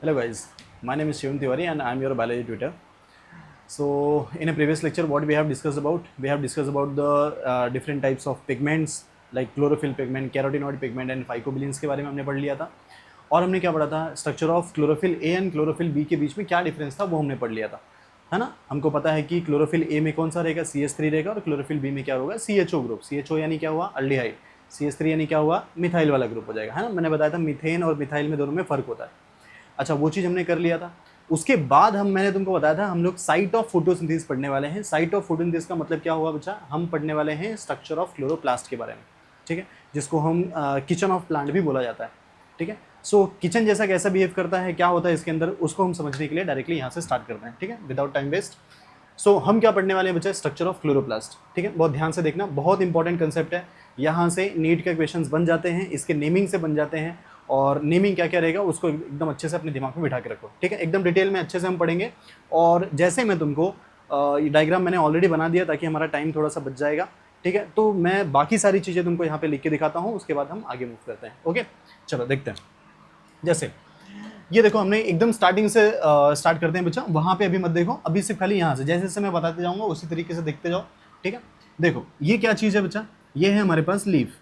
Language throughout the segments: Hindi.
Hello guys, my name is Shivam Tiwari and I am your biology tutor. So in a previous lecture what we have discussed about? We have discussed about the different types of pigments like chlorophyll pigment, carotenoid pigment and phycobilins के बारे में हमने पढ़ लिया था. और हमने क्या पढ़ा था? Structure of chlorophyll A and chlorophyll B के बीच में क्या डिफरेंस था वो हमने पढ़ लिया था, है ना. हमको पता है कि क्लोरोफिल ए में कौन सा रहेगा, CH3 रहेगा, और क्लोरोफिल बी में क्या होगा, CHO ग्रुप. CHO यानी क्या हुआ, अल्डिहाइड. CH3 यानी क्या हुआ, मिथाइल वाला ग्रुप हो जाएगा, है ना. मैंने बताया था मीथेन और मिथाइल में दोनों में फ़र्क होता है. अच्छा, वो चीज़ हमने कर लिया था. उसके बाद मैंने तुमको बताया था हम लोग साइट ऑफ फोटोसिंथेसिस पढ़ने वाले हैं. साइट ऑफ फोटोसिंथेसिस का मतलब क्या हुआ बच्चा, हम पढ़ने वाले हैं स्ट्रक्चर ऑफ क्लोरोप्लास्ट के बारे में, ठीक है, जिसको हम किचन ऑफ प्लांट भी बोला जाता है, ठीक है. सो किचन जैसा कैसा बिहेव करता है, क्या होता है इसके अंदर, उसको हम समझने के लिए डायरेक्टली यहाँ से स्टार्ट करते हैं, ठीक है, विदाउट टाइम वेस्ट. सो हम क्या पढ़ने वाले हैं बच्चा, स्ट्रक्चर ऑफ क्लोरोप्लास्ट, ठीक है. बहुत ध्यान से देखना, बहुत इंपॉर्टेंट कंसेप्ट है. यहाँ से नीट के क्वेश्चंस बन जाते हैं, इसके नेमिंग से बन जाते हैं. और नेमिंग क्या क्या रहेगा उसको एकदम अच्छे से अपने दिमाग में बिठा के रखो, ठीक है. एकदम डिटेल में अच्छे से हम पढ़ेंगे. और जैसे मैं तुमको डायग्राम मैंने ऑलरेडी बना दिया ताकि हमारा टाइम थोड़ा सा बच जाएगा, ठीक है. तो मैं बाकी सारी चीज़ें तुमको यहाँ पे लिख के दिखाता हूँ, उसके बाद हम आगे मूव करते हैं. ओके, चलो देखते हैं. जैसे ये देखो, हमने एकदम स्टार्टिंग से स्टार्ट करते हैं बच्चा. वहाँ पे अभी मत देखो, अभी सिर्फ खाली यहाँ से जैसे जैसे मैं बताते जाऊँगा उसी तरीके से देखते जाओ, ठीक है. देखो ये क्या चीज़ है बच्चा, ये है हमारे पास लीफ.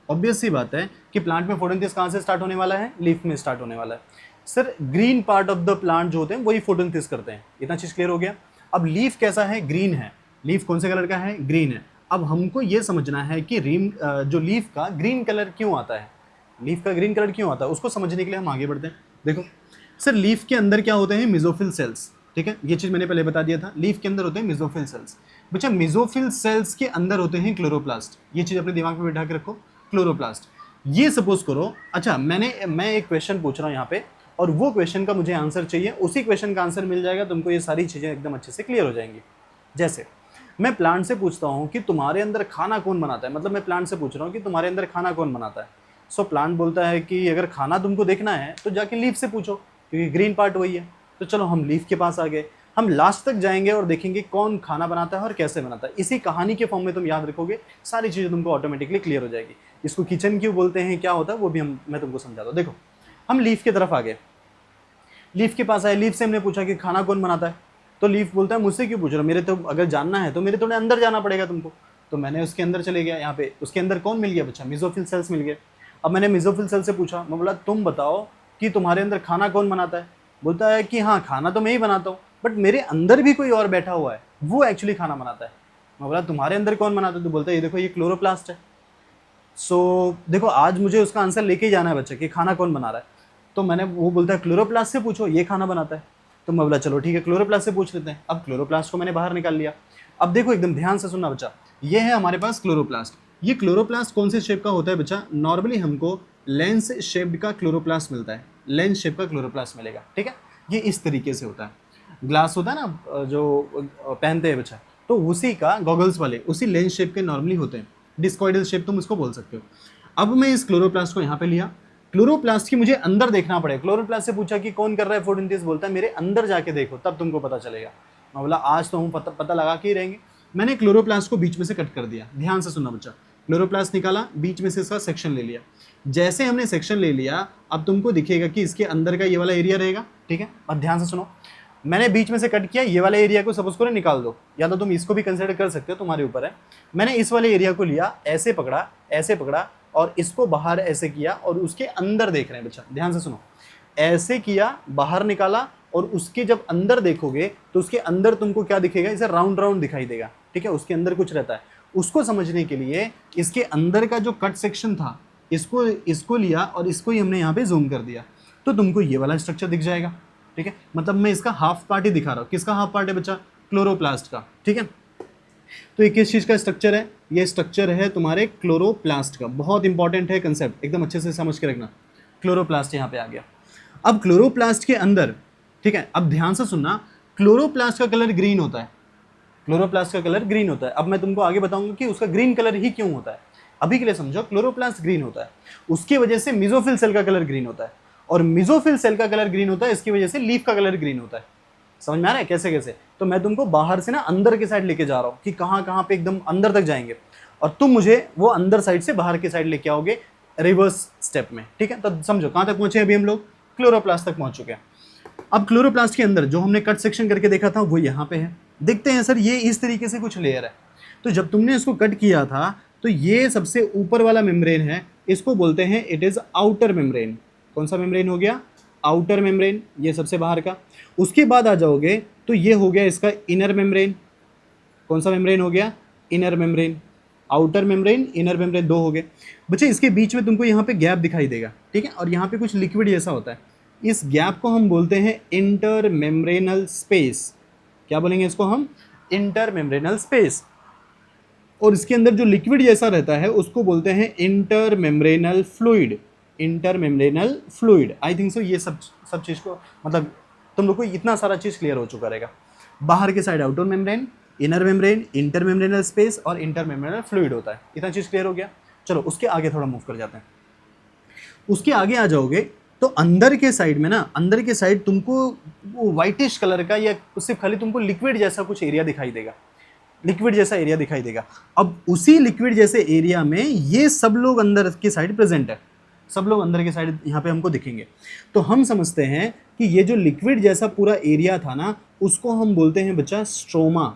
ऑब्वियस सी बात है कि प्लांट में फोटोसिंथेसिस कहाँ से स्टार्ट होने वाला है, लीफ में स्टार्ट होने वाला है. Sir green part of the plant जो होते हैं वही फोटोसिंथेसिस करते हैं. इतना चीज़ क्लियर हो गया. अब लीफ कैसा है, ग्रीन है. लीफ कौन से कलर का है, ग्रीन है. अब हमको ये समझना है कि जो लीफ का ग्रीन कलर क्यों आता है, लीफ का ग्रीन कलर क्यों आता है, उसको समझने के लिए हम आगे बढ़ते हैं. देखो सर, लीफ के अंदर क्या होते हैं, मेसोफिल सेल्स, ठीक है. ये चीज़ मैंने पहले बता दिया था, लीफ के अंदर होते हैं मेसोफिल सेल्स. बच्चा मेसोफिल सेल्स के अंदर होते हैं क्लोरोप्लास्ट. ये चीज़ अपने दिमाग में बिठा के रखो, क्लोरोप्लास्ट. ये सपोज करो, अच्छा मैं एक क्वेश्चन पूछ रहा हूँ यहाँ पे, और वो क्वेश्चन का मुझे आंसर चाहिए. उसी क्वेश्चन का आंसर मिल जाएगा तुमको, ये सारी चीज़ें एकदम अच्छे से क्लियर हो जाएंगी. जैसे मैं प्लांट से पूछता हूँ कि तुम्हारे अंदर खाना कौन बनाता है, मतलब मैं प्लांट से पूछ रहा हूँ कि तुम्हारे अंदर खाना कौन बनाता है. सो प्लांट बोलता है कि अगर खाना तुमको देखना है तो जाके लीफ से पूछो, क्योंकि ग्रीन पार्ट वही है. तो चलो हम लीफ के पास आ गए. हम लास्ट तक जाएंगे और देखेंगे कौन खाना बनाता है और कैसे बनाता है. इसी कहानी के फॉर्म में तुम याद रखोगे, सारी चीज़ें तुमको ऑटोमेटिकली क्लियर हो जाएगी. इसको किचन क्यों बोलते हैं, क्या होता है, वो भी मैं तुमको समझाता हूँ. देखो हम लीफ की तरफ आ गए, लीफ के पास आए, लीफ से हमने पूछा कि खाना कौन बनाता है. तो लीफ बोलता है मुझसे क्यों पूछ रहा हो, मेरे तो अगर जानना है तो मेरे थोड़े अंदर जाना पड़ेगा तुमको. तो मैंने उसके अंदर चले गया. यहाँ पे उसके अंदर कौन मिल गया बच्चा, मेसोफिल सेल्स मिल गए. अब मैंने मेसोफिल सेल से पूछा, मैं बोला तुम बताओ कि तुम्हारे अंदर खाना कौन बनाता है. बोलता है कि हाँ खाना तो मैं ही बनाता हूँ, बट मेरे अंदर भी कोई और बैठा हुआ है, वो एक्चुअली खाना बनाता है. मैं बोला तुम्हारे अंदर कौन बनाता है, तो बोलता है ये देखो ये क्लोरोप्लास्ट है. सो देखो आज मुझे उसका आंसर लेके ही जाना है बच्चे कि खाना कौन बना रहा है. तो वो बोलता है क्लोरोप्लास्ट से पूछो, ये खाना बनाता है. तो मैं बोला चलो ठीक है क्लोरोप्लास्ट से पूछ लेते हैं. अब क्लोरोप्लास्ट को मैंने बाहर निकाल लिया. अब देखो एकदम ध्यान से सुनना बच्चा, ये है हमारे पास क्लोरोप्लास्ट. ये क्लोरोप्लास्ट कौन से शेप का होता है बच्चा, नॉर्मली हमको लेंस शेप्ड का क्लोरोप्लास्ट मिलता है. लेंस शेप का क्लोरोप्लास्ट मिलेगा, ठीक है. ये इस तरीके से होता है. ग्लास होता है ना जो पहनते हैं बच्चा, तो उसी का गॉगल्स वाले उसी लेंस शेप के नॉर्मली होते हैं. डिस्कॉइडल शेप तुम उसको बोल सकते हो. अब मैं इस क्लोरोप्लास्ट को यहाँ पे लिया. क्लोरोप्लास्ट की मुझे अंदर देखना पड़ेगा. क्लोरोप्लास्ट से पूछा कि कौन कर रहा है फोटोसिंथेसिस, बोलता है मेरे अंदर जाके देखो तब तुमको पता चलेगा. मैं बोला आज तो हम पता लगा के ही रहेंगे. मैंने क्लोरोप्लास्ट को बीच में से कट कर दिया. ध्यान से सुनना बच्चा, क्लोरोप्लास्ट निकाला, बीच में से इसका सेक्शन ले लिया. जैसे हमने सेक्शन ले लिया, अब तुमको दिखेगा कि इसके अंदर का ये वाला एरिया रहेगा, ठीक है. अब ध्यान से सुनो, मैंने बीच में से कट किया, ये वाले एरिया को सपोज करो निकाल दो, या तो तुम इसको भी कंसिडर कर सकते हो, तुम्हारे ऊपर है. मैंने इस वाले एरिया को लिया, ऐसे पकड़ा और इसको बाहर ऐसे किया, और उसके अंदर देख रहे हैं बच्चा. ध्यान से सुनो, ऐसे किया, बाहर निकाला, और उसके जब अंदर देखोगे तो उसके अंदर तुमको क्या दिखेगा, इसे राउंड राउंड दिखाई देगा, ठीक है. उसके अंदर कुछ रहता है. उसको समझने के लिए इसके अंदर का जो कट सेक्शन था, इसको लिया और इसको ही हमने यहाँ पे जूम कर दिया, तो तुमको ये वाला स्ट्रक्चर दिख जाएगा, ठीक है. मतलब मैं इसका हाफ पार्ट ही दिखा रहा हूँ. किसका हाफ पार्ट है बच्चा, क्लोरोप्लास्ट का, ठीक है. तो ये किस चीज़ का स्ट्रक्चर है, ये स्ट्रक्चर है तुम्हारे क्लोरोप्लास्ट का. बहुत इंपॉर्टेंट है कंसेप्ट, एकदम अच्छे से समझ के रखना. क्लोरोप्लास्ट यहाँ पे आ गया. अब क्लोरोप्लास्ट के अंदर, ठीक है, अब ध्यान से सुनना, क्लोरोप्लास्ट का कलर ग्रीन होता है. क्लोरोप्लास्ट का कलर ग्रीन होता है. अब मैं तुमको आगे बताऊंगा कि उसका ग्रीन कलर ही क्यों होता है. अभी के लिए समझो, क्लोरोप्लास्ट ग्रीन होता है, उसकी वजह से मेसोफिल सेल का कलर ग्रीन होता है, और मेसोफिल सेल का कलर ग्रीन होता है, इसकी वजह से लीफ का कलर ग्रीन होता है. समझ में आ रहा है कैसे कैसे. तो मैं तुमको बाहर से ना अंदर के साइड लेके जा रहा हूँ कि कहाँ कहाँ पे एकदम अंदर तक जाएंगे, और तुम मुझे वो अंदर साइड से बाहर के साइड लेके आओगे रिवर्स स्टेप में, ठीक है. तो समझो कहाँ तक पहुंचे अभी हम लोग, क्लोरोप्लास्ट तक पहुंच चुके हैं. अब क्लोरोप्लास्ट के अंदर जो हमने कट सेक्शन करके देखा था वो यहाँ पे है। देखते हैं सर, ये इस तरीके से कुछ लेयर है। तो जब तुमने इसको कट किया था तो ये सबसे ऊपर वाला मेम्ब्रेन है, इसको बोलते हैं इट इज़ आउटर मेम्ब्रेन। कौन सा मेम्ब्रेन हो गया? आउटर मेम्ब्रेन, ये सबसे बाहर का। उसके बाद आ जाओगे तो ये हो गया इसका इनर मेम्ब्रेन। कौन सा मेम्ब्रेन हो गया? Inner membrane. Outer membrane, inner membrane, दो हो गए बच्चे। इसके बीच में तुमको यहाँ पे गैप दिखाई देगा, ठीक है, और यहाँ पे कुछ लिक्विड जैसा होता है। इस गैप को हम बोलते हैं इंटर मेम्ब्रेनल स्पेस। क्या बोलेंगे इसको हम? Inter membranal space. और इसके अंदर जो लिक्विड जैसा रहता है उसको बोलते हैं inter membranal fluid. Inter membranal fluid, I think so ये सब चीज़ को मतलब तुम लोग को इतना सारा चीज़ क्लियर हो चुका रहेगा। बाहर के side outer membrane, inner membrane, inter membranal space और इंटर मेम्ब्रेनल फ्लूइड होता है। इतना चीज़ क्लियर हो गया। चलो उसके आगे थोड़ा मूव कर जाते हैं। उसके आगे आ जाओगे तो अंदर के साइड में ना, अंदर के साइड तुमको वो वाइटिश कलर का या सिर्फ खाली तुमको लिक्विड जैसा कुछ एरिया दिखाई देगा। लिक्विड जैसा एरिया दिखाई देगा। अब उसी लिक्विड जैसे एरिया में ये सब लोग अंदर की साइड प्रेजेंट है। सब लोग अंदर के साइड यहाँ पे हमको दिखेंगे। तो हम समझते हैं कि ये जो लिक्विड जैसा पूरा एरिया था ना, उसको हम बोलते हैं बच्चा स्ट्रोमा।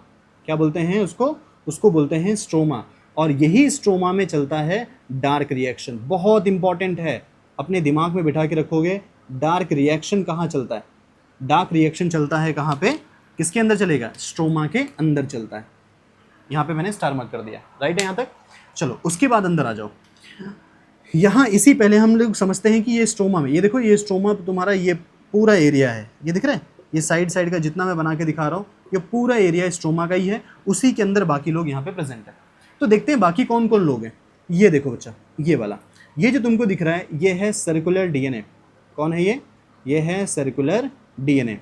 क्या बोलते हैं उसको? उसको बोलते हैं स्ट्रोमा। और यही स्ट्रोमा में चलता है डार्क रिएक्शन। बहुत इंपॉर्टेंट है, अपने दिमाग में बिठा के रखोगे। डार्क रिएक्शन कहाँ चलता है? डार्क रिएक्शन चलता है कहाँ पे? किसके अंदर चलेगा? स्ट्रोमा के अंदर चलता है। यहाँ पे मैंने स्टार मार्क कर दिया, राइट है यहाँ तक। चलो उसके बाद अंदर आ जाओ। यहाँ इसी पहले हम लोग समझते हैं कि ये स्ट्रोमा में, ये देखो ये स्ट्रोमा तुम्हारा ये पूरा एरिया है, ये दिख रहा है, ये साइड साइड का जितना मैं बना के दिखा रहा हूँ ये पूरा एरिया स्ट्रोमा का ही है। उसी के अंदर बाकी लोग यहाँ पे प्रेजेंट है। तो देखते हैं बाकी कौन कौन लोग हैं। ये देखो बच्चा, ये वाला, ये जो तुमको दिख रहा है ये है सर्कुलर डीएनए। कौन है ये? ये है सर्कुलर डीएनए।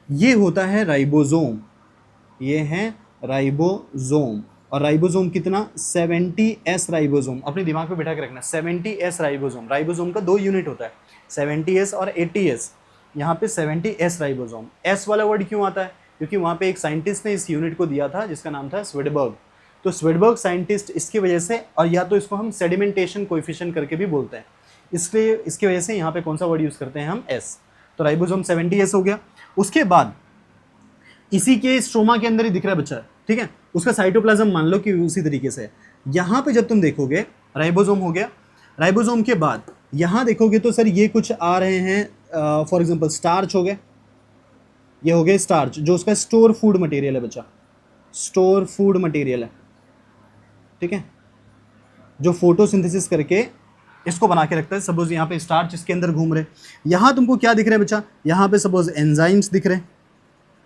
ये होता है राइबोसोम। ये है राइबोसोम। और राइबोसोम कितना? 70S ribosome. अपने दिमाग में बिठा के रखना, 70S राइबोसोम। राइबोसोम का 2 यूनिट होता है, 70S और 80S। यहाँ पे 70S राइबोसोम। एस वाला वर्ड क्यों आता है? क्योंकि वहाँ पे एक साइंटिस्ट ने इस यूनिट को दिया था जिसका नाम था स्वेडबर्ग। तो स्वेडबर्ग साइंटिस्ट इसकी वजह से, और या तो इसको हम सेडिमेंटेशन कोएफिशिएंट करके भी बोलते हैं, इसलिए इसकी वजह से यहाँ पे कौन सा वर्ड यूज़ करते हैं हम? एस। तो राइबोसोम 70S हो गया। उसके बाद इसी के स्ट्रोमा के अंदर ही दिख रहा है बच्चा, ठीक है, उसका साइटोप्लाज्म मान लो कि उसी तरीके से। यहाँ पे जब तुम देखोगे राइबोसोम हो गया। राइबोसोम के बाद यहाँ देखोगे तो सर ये कुछ आ रहे हैं, फॉर एग्जांपल स्टार्च हो गए। ये हो गए स्टार्च, जो उसका स्टोर फूड मटेरियल है बच्चा, स्टोर फूड मटेरियल है, ठीक है, जो फोटोसिंथेसिस करके इसको बना के रखता है। सपोज यहाँ पे स्टार्च इसके अंदर घूम रहे। यहाँ तुमको क्या दिख रहा है बच्चा? यहाँ पे सपोज एंजाइम्स दिख रहे हैं।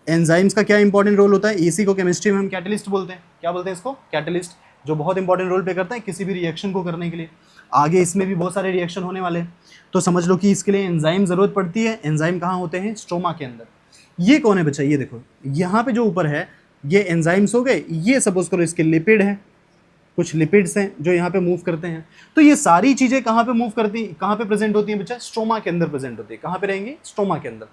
एंजाइम्स का क्या इंपॉर्टेंट रोल होता है? इसी को केमिस्ट्री में हम कैटलिस्ट बोलते हैं। क्या बोलते हैं इसको? कैटलिस्ट, जो बहुत इंपॉर्टेंट रोल प्ले करता है किसी भी रिएक्शन को करने के लिए। आगे इसमें भी बहुत सारे रिएक्शन होने वाले हैं, तो समझ लो कि इसके लिए एंजाइम ज़रूरत पड़ती है। एंजाइम कहाँ होते हैं? स्ट्रोमा के अंदर। ये कौन है बच्चा? ये देखो यहाँ पे जो ऊपर है ये एंजाइम्स हो गए। ये सपोज करो इसके लिपिड है, कुछ लिपिड्स हैं जो यहाँ पे मूव करते हैं। तो ये सारी चीज़ें कहाँ पे मूव करती, कहाँ पे प्रेजेंट होती हैं बच्चा? स्ट्रोमा के अंदर प्रेजेंट होती है। कहाँ पे रहेंगी? स्ट्रोमा के अंदर।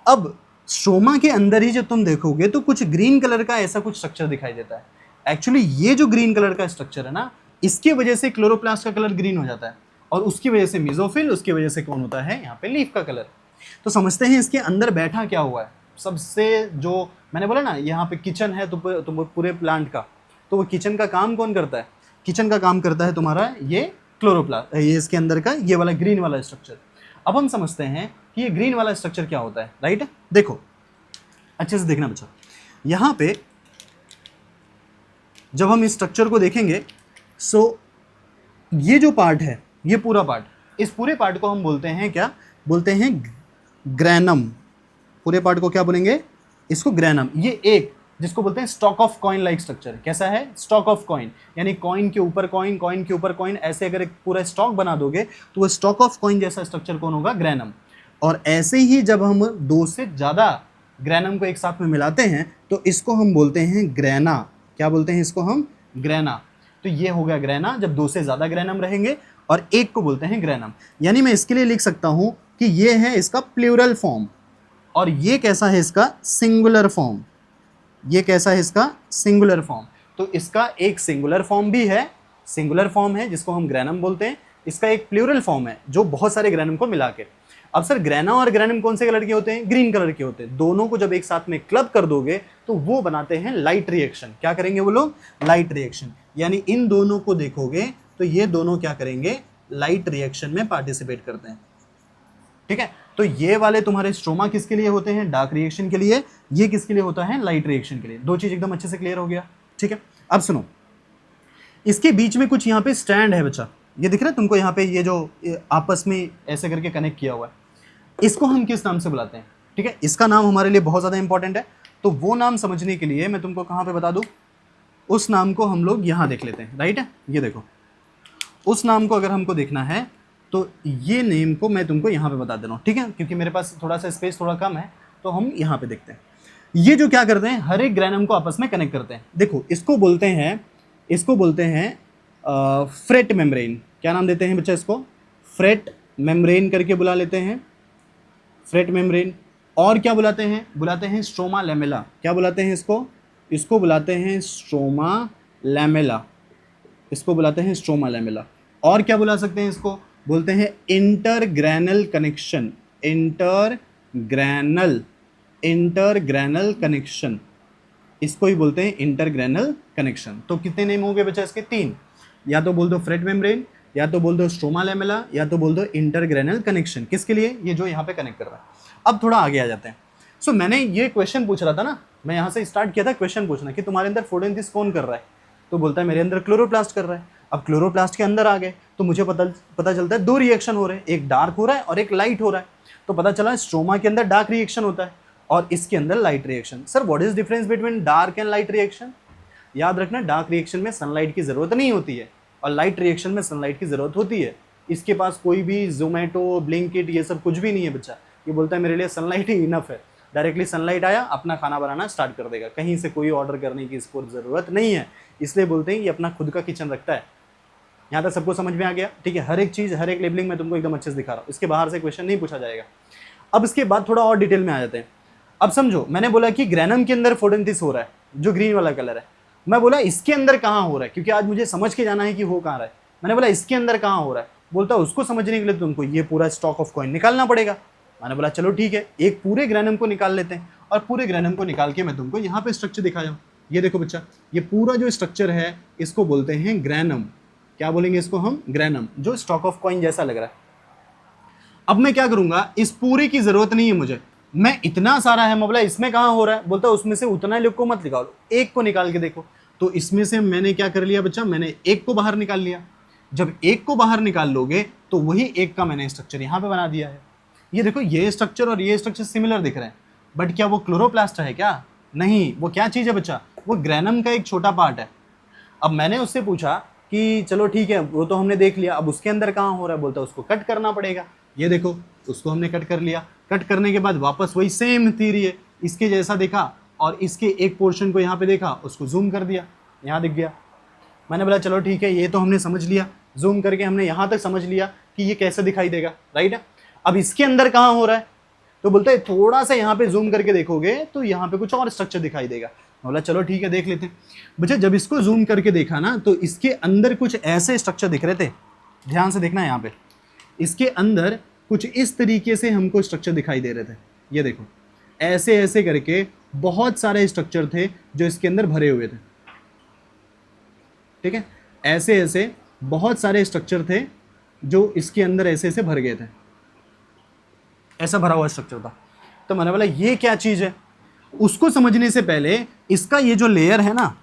अब स्ट्रोमा के अंदर ही जब तुम देखोगे तो कुछ ग्रीन कलर का ऐसा कुछ स्ट्रक्चर दिखाई देता है। एक्चुअली ये जो ग्रीन कलर का स्ट्रक्चर है ना, इसकी वजह से क्लोरोप्लास्ट का कलर ग्रीन हो जाता है, और उसकी वजह से मेसोफिल, उसकी वजह से कौन होता है? यहाँ पे लीफ का कलर। तो समझते हैं इसके अंदर बैठा क्या हुआ है। सबसे जो मैंने बोला ना, यहाँ पे किचन है तो पूरे प्लांट का, तो वो किचन का काम कौन करता है? किचन का काम करता है तुम्हारा ये क्लोरोप्लास्ट, ये इसके अंदर का ये वाला ग्रीन वाला स्ट्रक्चर। अब हम समझते हैं कि ये ग्रीन वाला स्ट्रक्चर क्या होता है, राइट? देखो अच्छे से देखना बच्चा, यहाँ पे जब हम इस स्ट्रक्चर को देखेंगे, सो ये जो पार्ट है, ये पूरा पार्ट, इस पूरे पार्ट को हम बोलते हैं, क्या बोलते हैं? ग्रैनम। पूरे पार्ट को क्या बोलेंगे? इसको ग्रैनम। ये एक जिसको बोलते हैं stock of coin like structure. कैसा है? स्टॉक ऑफ कॉइन, यानी कॉइन के ऊपर कॉइन, कॉइन के ऊपर कॉइन, ऐसे अगर एक पूरा स्टॉक बना दोगे तो वो स्टॉक ऑफ कॉइन जैसा स्ट्रक्चर कौन होगा? ग्रैनम। और ऐसे ही जब हम 2 से ज़्यादा ग्रैनम को एक साथ में मिलाते हैं तो इसको हम बोलते हैं ग्रैना। क्या बोलते हैं इसको हम? ग्रैना। तो ये हो गया ग्रैना, जब 2 से ज़्यादा ग्रैनम रहेंगे, और एक को बोलते हैं ग्रैनम। यानी मैं इसके लिए लिख सकता हूँ कि ये है इसका प्लूरल फॉर्म, और ये कैसा है इसका? Singular form. ये कैसा है इसका? Singular form. तो इसका एक सिंगुलर फॉर्म भी है, सिंगुलर फॉर्म है जिसको हम ग्रैनम बोलते हैं, इसका एक प्लूरल फॉर्म है जो बहुत सारे ग्रेनम को मिला के। अब सर ग्रेना और ग्रेनम कौन से कलर के होते हैं? ग्रीन कलर के होते हैं। दोनों को जब एक साथ में क्लब कर दोगे तो वो बनाते हैं लाइट रिएक्शन। क्या करेंगे वो लोग? Light reaction. यानी इन दोनों को देखोगे तो ये दोनों क्या करेंगे? लाइट रिएक्शन में पार्टिसिपेट करते हैं। ठीक है, तो ये वाले तुम्हारे स्ट्रोमा किसके लिए होते हैं? डार्क रिएक्शन के लिए। ये किसके लिए होता है? लाइट रिएक्शन के लिए। दो चीज एकदम अच्छे से क्लियर हो गया। ठीक है, अब सुनो, इसके बीच में कुछ यहाँ पे स्टैंड है बच्चा, ये दिख रहा है तुमको? यहाँ पे ये जो आपस में ऐसे करके कनेक्ट किया हुआ है, इसको हम किस नाम से बुलाते हैं? ठीक है, इसका नाम हमारे लिए बहुत ज़्यादा इंपॉर्टेंट है। तो वो नाम समझने के लिए मैं तुमको कहाँ पे बता दूँ, उस नाम को हम लोग यहाँ देख लेते हैं। राइट है, ये देखो, उस नाम को अगर हमको देखना है तो ये नेम को मैं तुमको यहाँ पे बता दे रहा हूँ। ठीक है, क्योंकि मेरे पास थोड़ा सा स्पेस थोड़ा कम है, तो हम यहाँ पे देखते हैं। ये जो क्या करते हैं, हर एक ग्रेनम को आपस में कनेक्ट करते हैं। देखो, इसको बोलते हैं फ्रेट मेम्ब्रेन। क्या नाम देते हैं बच्चा इसको? फ्रेट मेम्ब्रेन करके बुला लेते हैं, फ्रेट मेम्ब्रेन। और क्या बुलाते हैं? Stroma lamella. क्या बुलाते हैं इसको? इसको बुलाते हैं स्ट्रोमा लैमेला। इसको बुलाते हैं स्ट्रोमा लैमेला। और क्या बुला सकते हैं इसको? बोलते हैं इंटरग्रेनल कनेक्शन। इंटरग्रेनल कनेक्शन, इसको ही बोलते हैं इंटरग्रेनल कनेक्शन। तो कितने नेम हो गए बच्चा इसके? 3। या तो बोल दो फ्रेट मेम्ब्रेन, या तो बोल दो स्ट्रोमा लैमेला, या तो बोल दो इंटरग्रेनल कनेक्शन। किसके लिए? ये जो यहाँ पे कनेक्ट कर रहा है। अब थोड़ा आगे आ जाते हैं। सो मैंने ये क्वेश्चन पूछ रहा था ना, मैं यहाँ से स्टार्ट किया था क्वेश्चन पूछना कि तुम्हारे अंदर फोटोसिंथेसिस कौन कर रहा है? तो बोलता है मेरे अंदर क्लोरोप्लास्ट कर रहा है। अब क्लोरोप्लास्ट के अंदर आ गए तो मुझे पता चलता है 2 रिएक्शन हो रहे हैं, एक डार्क हो रहा है और एक लाइट हो रहा है। तो पता चला स्ट्रोमा के अंदर डार्क रिएक्शन होता है और इसके अंदर light reaction. Sir what is difference between dark and light reaction? याद रखना, डार्क रिएक्शन में सनलाइट की जरूरत नहीं होती है और लाइट रिएक्शन में सनलाइट की जरूरत होती है। इसके पास कोई भी जोमेटो, ब्लिंकिट, ये सब कुछ भी नहीं है बच्चा। ये बोलता है मेरे लिए सनलाइट ही इनफ है। डायरेक्टली सनलाइट आया, अपना खाना बनाना स्टार्ट कर देगा, कहीं से कोई ऑर्डर करने की इसको जरूरत नहीं है। इसलिए बोलते हैं ये अपना खुद का किचन रखता है। यहाँ तक सबको समझ में आ गया? ठीक है, हर एक चीज़, हर एक लेबलिंग मैं तुमको एकदम अच्छे से दिखा रहा हूँ। इसके बाहर से क्वेश्चन नहीं पूछा जाएगा। अब इसके बाद थोड़ा और डिटेल में आ जाते हैं। अब समझो, मैंने बोला कि ग्रेनम के अंदर फोटोसिंथेसिस हो रहा है, जो ग्रीन वाला कलर है। मैं बोला इसके अंदर कहाँ हो रहा है, क्योंकि आज मुझे समझ के जाना है कि हो कहाँ रहा है। मैंने बोला इसके अंदर कहाँ हो रहा है। बोलता है उसको समझने के लिए तुमको ये पूरा स्टॉक ऑफ कॉइन निकालना पड़ेगा। मैंने बोला चलो ठीक है, एक पूरे ग्रेनम को निकाल लेते हैं और पूरे ग्रेनम को निकाल के मैं तुमको यहाँ पे स्ट्रक्चर दिखाया हूँ। ये देखो बच्चा, ये पूरा जो स्ट्रक्चर है इसको बोलते हैं ग्रेनम। क्या बोलेंगे इसको हम? ग्रेनम, जो स्टॉक ऑफ कॉइन जैसा लग रहा है। अब मैं क्या करूंगा, इस पूरे की जरूरत नहीं है मुझे, मैं इतना सारा है, मैं बोला इसमें कहाँ हो रहा है। बोलता है उसमें से उतना लिख को मत निकालो, एक को निकाल के देखो। तो इसमें से मैंने क्या कर लिया बच्चा, मैंने एक को बाहर निकाल लिया। जब एक को बाहर निकाल लोगे तो वही एक का मैंने स्ट्रक्चर यहाँ पे बना दिया है। ये देखो, ये स्ट्रक्चर और ये स्ट्रक्चर सिमिलर दिख रहे हैं, बट क्या वो क्लोरोप्लास्ट है क्या? नहीं, वो क्या चीज़ है बच्चा? वो ग्रेनम का एक छोटा पार्ट है। अब मैंने उससे पूछा कि चलो ठीक है, वो तो हमने देख लिया, अब उसके अंदर कहाँ हो रहा है। बोलता है उसको कट करना पड़ेगा। ये देखो, उसको हमने कट कर लिया। कट करने के बाद वापस वही सेम थ्योरी है, इसके जैसा देखा और इसके एक पोर्शन को यहाँ पे देखा, उसको जूम कर दिया, यहाँ दिख गया। मैंने बोला चलो ठीक है, ये तो हमने समझ लिया, जूम करके हमने यहाँ तक समझ लिया कि ये कैसे दिखाई देगा, राइट है। अब इसके अंदर कहाँ हो रहा है? तो बोलता है थोड़ा सा यहाँ पे जूम करके देखोगे तो यहाँ पे कुछ और स्ट्रक्चर दिखाई देगा। बोला चलो ठीक है, देख लेते हैं। बच्चा जब इसको जूम करके देखा ना तो इसके अंदर कुछ ऐसे स्ट्रक्चर दिख रहे थे, ध्यान से देखना यहाँ पे, इसके अंदर कुछ इस तरीके से हमको स्ट्रक्चर दिखाई दे रहे थे। ये देखो, ऐसे ऐसे करके बहुत सारे स्ट्रक्चर थे जो इसके अंदर भरे हुए थे। ठीक है, ऐसे ऐसे बहुत सारे स्ट्रक्चर थे जो इसके अंदर ऐसे ऐसे भर गए थे, ऐसा भरा हुआ स्ट्रक्चर था। तो मैंने बोला ये क्या चीज है। उसको समझने से पहले इसका ये जो लेयर है ना,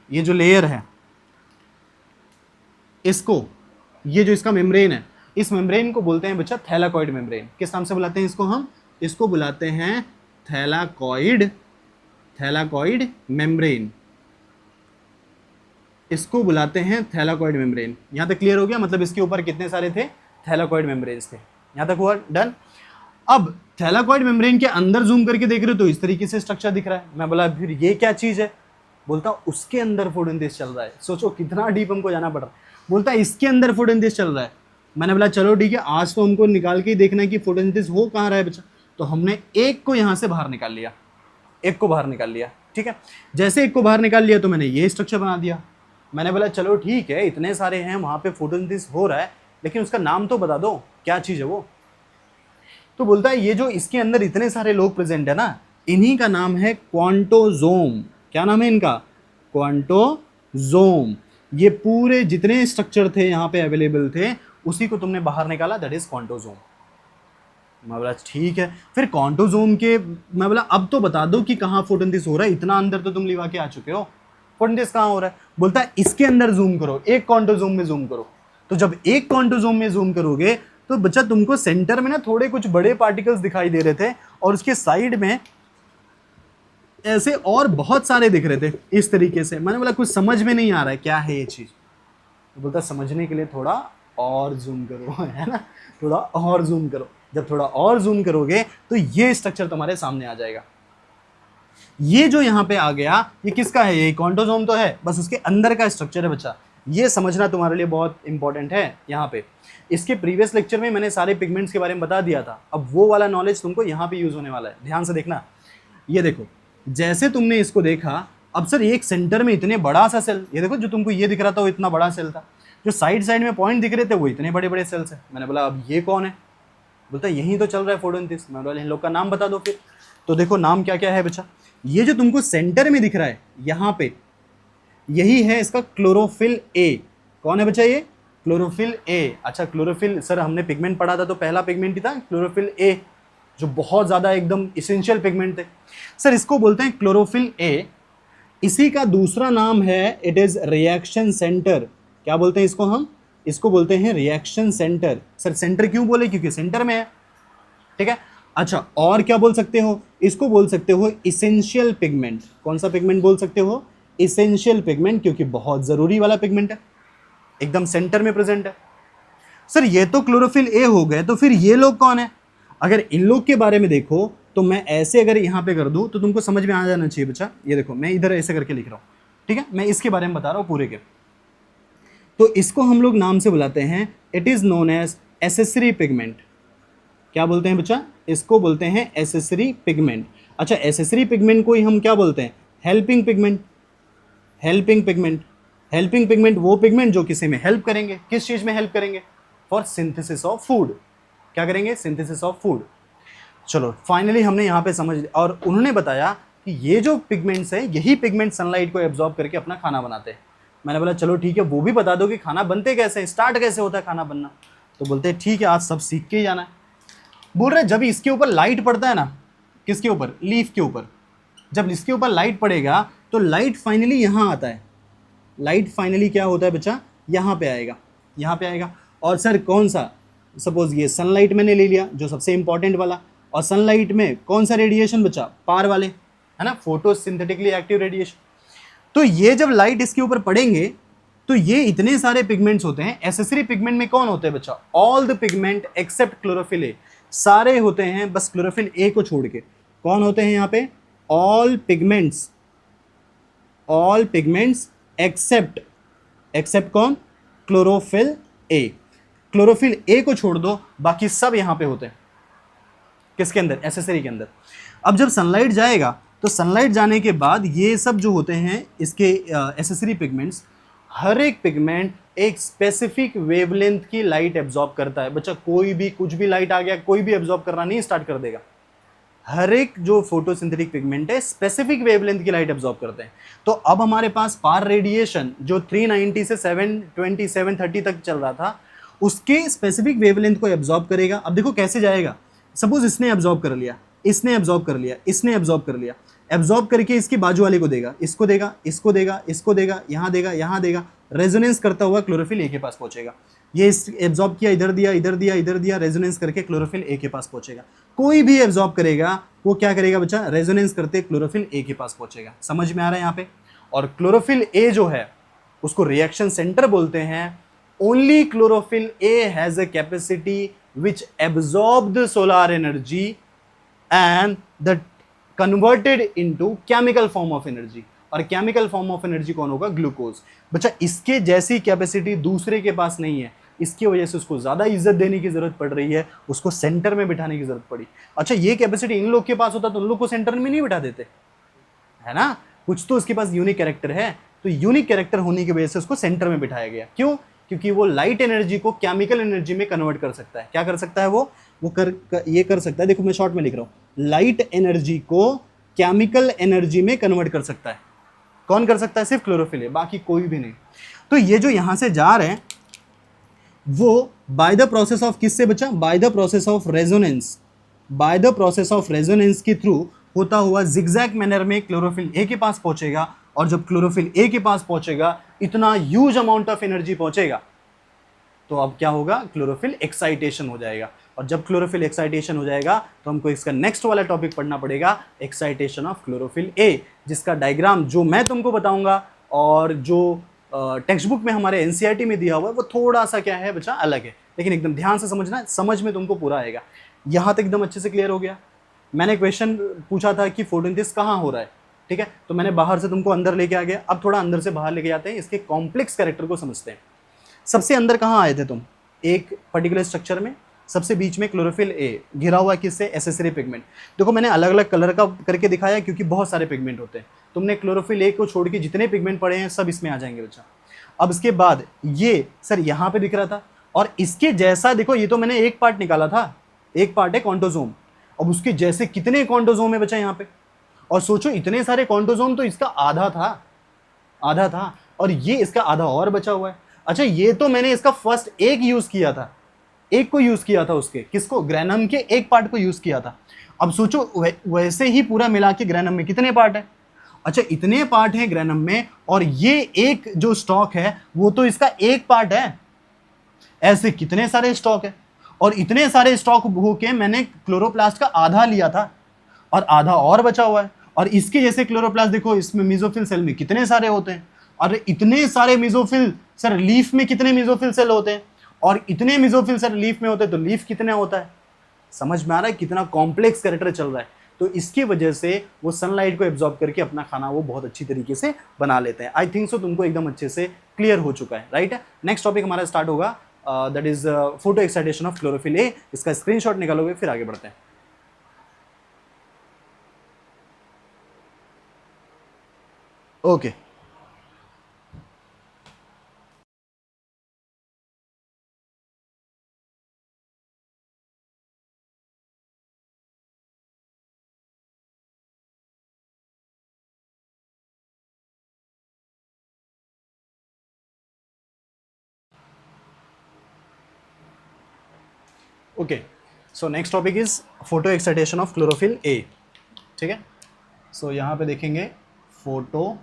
ये जो लेयर है, इसको, ये जो इसका मेम्ब्रेन है, इस मेम्ब्रेन को बोलते हैं बच्चा थैलाकॉइड मेम्ब्रेन। किस नाम से बुलाते हैं इसको हम? इसको बुलाते हैं थैलाकॉइड मेम्ब्रेन। इसको बुलाते हैं थैलाकॉइड मेम्ब्रेन। यहां तक क्लियर हो गया? मतलब इसके ऊपर कितने सारे थे? थैलाकॉइड मेम्ब्रेन्स थे। यहां तक हुआ? डन। अब थैलाकॉइड मेम्ब्रेन के अंदर जूम करके देख रहे हो तो इस तरीके से स्ट्रक्चर दिख रहा है। मैं बोला फिर ये क्या चीज है? बोलता उसके अंदर फोटोसिंथेसिस चल रहा है। सोचो कितना डीप हमको जाना पड़ रहा है। बोलता है इसके अंदर फोटोसिंथेसिस चल रहा है। मैंने बोला चलो ठीक है, आज तो हमको निकाल के ही देखना है कि फोटोसिंथेसिस हो कहाँ रहा है बच्चा। तो हमने एक को यहाँ से बाहर निकाल लिया, एक को बाहर निकाल लिया। ठीक है, जैसे एक को बाहर निकाल लिया तो मैंने ये स्ट्रक्चर बना दिया। मैंने बोला चलो ठीक है, इतने सारे हैं, वहाँ पे फोटोसिंथेसिस हो रहा है, लेकिन उसका नाम तो बता दो, क्या चीज़ है वो। तो बोलता है ये जो इसके अंदर इतने सारे लोग प्रेजेंट है ना, इन्हीं का नाम है क्वांटोजोम। क्या नाम है इनका? क्वांटोजोम। ये पूरे जितने स्ट्रक्चर थे यहाँ पे अवेलेबल थे, उसी को तुमने बाहर निकाला, दैट इज क्वांटोजोम। मैं बोला ठीक है। फिर क्वांटोजोम के, मैं बोला अब तो बता दो कि कहाँ फोटोसिंथेसिस हो रहा है, इतना अंदर तो तुम लिवा के आ चुके हो, फोटोसिंथेसिस कहाँ हो रहा है? बोलता है इसके अंदर जूम करो, एक क्वांटोजोम में जूम करो। तो जब एक क्वांटोजोम में जूम करोगे तो बच्चा तुमको सेंटर में ना थोड़े कुछ बड़े पार्टिकल्स दिखाई दे रहे थे, और उसके साइड में ऐसे और बहुत सारे दिख रहे थे इस तरीके से। मैंने बोला कुछ समझ में नहीं आ रहा है, क्या है ये चीज? तो बोलता समझने के लिए थोड़ा और जूम करो, है ना, थोड़ा और जूम करो। जब थोड़ा और जूम करोगे तो ये स्ट्रक्चर तुम्हारे सामने आ जाएगा। ये जो यहाँ पे आ गया, ये किसका है? ये क्वांटोजोम तो है, बस उसके अंदर का स्ट्रक्चर है बच्चा। ये समझना तुम्हारे लिए बहुत इंपॉर्टेंट है यहाँ पे। इसके प्रीवियस लेक्चर में मैंने सारे पिगमेंट्स के बारे में बता दिया था, अब वो वाला नॉलेज तुमको यहाँ पे यूज होने वाला है। ध्यान से देखना, ये देखो जैसे तुमने इसको देखा, अब सर एक सेंटर में इतने बड़ा सा सेल, ये देखो जो तुमको ये दिख रहा था वो इतना बड़ा सेल था, जो साइड साइड में पॉइंट दिख रहे थे वो इतने बड़े बड़े सेल्स है। मैंने बोला अब ये कौन है? बोलता यही तो चल रहा है फोटोसिंथेसिस। मैं बोला इन लोग का नाम बता दो फिर। तो देखो नाम क्या क्या है बच्चा। ये जो तुमको सेंटर में दिख रहा है यहाँ पे, यही है इसका क्लोरोफिल ए। कौन है बच्चा ये? Chlorophyll A. अच्छा क्लोरोफिल, सर हमने पिगमेंट पढ़ा था तो पहला पिगमेंट ही था क्लोरोफिल ए, जो बहुत ज़्यादा एकदम इसेंशियल पिगमेंट थे। सर इसको बोलते हैं क्लोरोफिल ए। इसी का दूसरा नाम है, इट इज रिएक्शन सेंटर। क्या बोलते हैं इसको हम? इसको बोलते हैं रिएक्शन सेंटर। सर सेंटर क्यों बोले? क्योंकि सेंटर में है, ठीक है। अच्छा और क्या बोल सकते हो? इसको बोल सकते हो इसेंशियल पिगमेंट। कौन सा पिगमेंट बोल सकते हो? इसेंशियल पिगमेंट, क्योंकि बहुत जरूरी वाला पिगमेंट है, एकदम सेंटर में प्रेजेंट है। सर ये तो क्लोरोफिल ए हो गए, तो फिर ये लोग कौन है? अगर इन लोग के बारे में देखो तो मैं ऐसे अगर यहाँ पे कर दूं तो तुमको समझ में आ जाना चाहिए बच्चा। ये देखो मैं इधर ऐसे करके लिख रहा हूँ, ठीक है, मैं इसके बारे में बता रहा हूँ पूरे के। तो इसको हम लोग नाम से बुलाते हैं, it is known as accessory pigment. क्या बोलते हैं बच्चा? इसको बोलते हैं एसेसरी पिगमेंट। अच्छा एसेसरी पिगमेंट को ही हम क्या बोलते हैं? Helping pigment. Helping pigment, helping pigment वो पिगमेंट जो किसी में हेल्प करेंगे। किस चीज में हेल्प करेंगे? For synthesis of food. क्या करेंगे? Synthesis of food. चलो फाइनली हमने यहाँ पे समझ लिया, और उन्होंने बताया कि ये जो पिगमेंट्स है, यही पिगमेंट सनलाइट को एब्जॉर्ब करके अपना खाना बनाते हैं। मैंने बोला चलो ठीक है, वो भी बता दो कि खाना बनते कैसे, स्टार्ट कैसे होता है खाना बनना। तो बोलते हैं ठीक है आज सब सीख के ही जाना है। बोल रहे जब इसके ऊपर लाइट पड़ता है ना, किसके ऊपर? लीफ के ऊपर। जब इसके ऊपर लाइट पड़ेगा तो लाइट फाइनली यहाँ आता है। लाइट फाइनली क्या होता है बच्चा? यहाँ पे आएगा, यहाँ पे आएगा। और सर कौन सा? सपोज ये सनलाइट मैंने ले लिया जो सबसे इंपॉर्टेंट वाला, और सनलाइट में कौन सा रेडिएशन बच्चा? पार वाले, है ना, फोटोसिंथेटिकली एक्टिव रेडिएशन। तो ये जब लाइट इसके ऊपर पड़ेंगे तो ये इतने सारे पिगमेंट्स होते हैं। एसेसरी पिगमेंट में कौन होते हैं बच्चा? All the pigment except chlorophyll A. सारे होते हैं बस क्लोरोफिल ए को छोड़ के। कौन होते हैं यहाँ पे? All pigments, all pigments except, except कौन? Chlorophyll A. क्लोरोफिल ए को छोड़ दो, बाकी सब यहां पे होते हैं। किसके अंदर? एसेसरी के अंदर। अब जब सनलाइट जाएगा तो सनलाइट जाने के बाद ये सब जो होते हैं इसके एसेसरी पिगमेंट्स, हर एक पिगमेंट एक स्पेसिफिक वेवलेंथ की लाइट एब्जॉर्ब करता है बच्चा। कोई भी कुछ भी लाइट आ गया, कोई भी एब्जॉर्ब करना नहीं स्टार्ट कर देगा। हर एक जो फोटोसिंथेटिक पिगमेंट है स्पेसिफिक वेवलेंथ की लाइट एब्जॉर्ब करते हैं। तो अब हमारे पास पार रेडिएशन जो 390 से 720 730 तक चल रहा था, उसके स्पेसिफिक वेवलेंथ को एब्जॉर्ब करेगा। अब देखो कैसे जाएगा। सपोज इसने एब्जॉर्ब कर लिया, इसने एब्जॉर्ब कर लिया, इसने एब्जॉर्ब कर लिया, एब्जॉर्ब करके इसकी बाजू वाले को देगा, इसको देगा, इसको देगा, इसको देगा, यहाँ देगा, यहाँ देगा, रेजोनेंस करता हुआ क्लोरोफिल ए के पास पहुंचेगा। ये एब्जॉर्ब किया, इधर दिया, इधर दिया, इधर दिया, रेजोनेंस करके क्लोरोफिल ए के पास पहुंचेगा। कोई भी एब्जॉर्ब करेगा वो क्या करेगा बच्चा? रेजोनेंस करते क्लोरोफिल ए के पास पहुंचेगा। समझ में आ रहा है यहाँ पे? और क्लोरोफिल ए जो है उसको रिएक्शन सेंटर बोलते हैं। Only chlorophyll A has a capacity which absorb the solar energy and the converted into chemical form of energy. और केमिकल फॉर्म ऑफ एनर्जी कौन होगा? ग्लूकोज। बच्चा इसके जैसी कैपेसिटी दूसरे के पास नहीं है, इसकी वजह से उसको ज्यादा इज्जत देने की जरूरत पड़ रही है, उसको सेंटर में बिठाने की जरूरत पड़ी। अच्छा ये कैपेसिटी इन लोग के पास होता तो उन लोग को सेंटर में नहीं बिठा देते, है ना? कुछ तो उसके पास यूनिक कैरेक्टर है, तो यूनिक कैरेक्टर होने की वजह से उसको सेंटर में बिठाया गया। क्यों? क्योंकि वो लाइट एनर्जी को केमिकल एनर्जी में कन्वर्ट कर सकता है। क्या कर सकता है वो ये कर सकता है, देखो मैं शॉर्ट में लिख रहा हूं, लाइट एनर्जी को केमिकल एनर्जी में कन्वर्ट कर सकता है। कौन कर सकता है? सिर्फ क्लोरोफिल है, बाकी कोई भी नहीं। तो ये जो यहां से जा रहे हैं वो बाय द प्रोसेस ऑफ किससे बचा? By the process of resonance, by the process of resonance के थ्रू होता हुआ जिगजैग मैनर में क्लोरोफिल ए के पास पहुंचेगा, और जब क्लोरोफिल ए के पास पहुंचेगा इतना ह्यूज अमाउंट ऑफ एनर्जी पहुंचेगा, तो अब क्या होगा? क्लोरोफिल एक्साइटेशन हो जाएगा। और जब क्लोरोफिल एक्साइटेशन हो जाएगा तो हमको इसका नेक्स्ट वाला टॉपिक पढ़ना पड़ेगा, एक्साइटेशन ऑफ क्लोरोफिल ए, जिसका डायग्राम जो मैं तुमको बताऊंगा और जो टेक्स्ट बुक में हमारे एनसीईआरटी में दिया हुआ है वो थोड़ा सा क्या है बच्चा, अलग है। लेकिन एकदम ध्यान से समझना, समझ में तुमको पूरा आएगा। यहाँ तक एकदम अच्छे से क्लियर हो गया? मैंने क्वेश्चन पूछा था कि फोटोसिंथेसिस कहाँ हो रहा है, ठीक है, तो मैंने बाहर से तुमको अंदर लेके आ गया। अब थोड़ा अंदर से बाहर लेके आते हैं, इसके कॉम्प्लेक्स कैरेक्टर को समझते हैं। सबसे अंदर कहाँ आए थे तुम? एक पर्टिकुलर स्ट्रक्चर में सबसे बीच में क्लोरोफिल ए घिरा हुआ किससे? Accessory pigment. देखो मैंने अलग अलग कलर का करके दिखाया क्योंकि बहुत सारे पिगमेंट होते हैं। तुमने क्लोरोफिल ए को छोड़ के जितने पिगमेंट पड़े हैं सब इसमें आ जाएंगे बच्चा। अब इसके बाद ये सर यहाँ पे दिख रहा था, और इसके जैसा देखो, ये तो मैंने एक पार्ट निकाला था, एक पार्ट है कॉन्टोजोम। अब उसके जैसे कितने कॉन्टोजोम है बच्चा यहाँ पे, और सोचो इतने सारे कॉन्टोजोम, तो इसका आधा था, और ये इसका आधा और बचा हुआ है। अच्छा, ये तो मैंने इसका फर्स्ट एक यूज किया था, एक को यूज किया था, उसके किसको? ग्रैनम के एक पार्ट को यूज किया था। अब सोचो वैसे ही पूरा मिला के ग्रैनम में कितने पार्ट है? अच्छा, इतने पार्ट हैं ग्रैनम में, और ये एक जो स्टॉक है वो तो इसका एक पार्ट है। ऐसे कितने सारे स्टॉक है, और इतने सारे स्टॉक होके मैंने क्लोरोप्लास्ट का आधा लिया था और आधा और बचा हुआ है। और इसके जैसे क्लोरोप्लास्ट देखो, इसमें मेसोफिल सेल में कितने सारे होते हैं, और इतने सारे मेसोफिल सर लीफ में कितने मेसोफिल सेल होते हैं, और इतने मेसोफिल सेल लीफ में होते हैं, तो लीफ कितने होता है? समझ में आ रहा है कितना कॉम्प्लेक्स कैरेक्टर चल रहा है? तो इसकी वजह से वो सनलाइट को एब्जॉर्ब करके अपना खाना वो बहुत अच्छी तरीके से बना लेते हैं। आई थिंक सो तुमको एकदम अच्छे से क्लियर हो चुका है, राइट? नेक्स्ट टॉपिक हमारा स्टार्ट होगा, that is photo excitation of chlorophyll A. इसका स्क्रीनशॉट निकालोगे, फिर आगे बढ़ते हैं। Okay okay, so next topic is photo excitation of chlorophyll A, ठीक है। सो यहाँ पे देखेंगे photo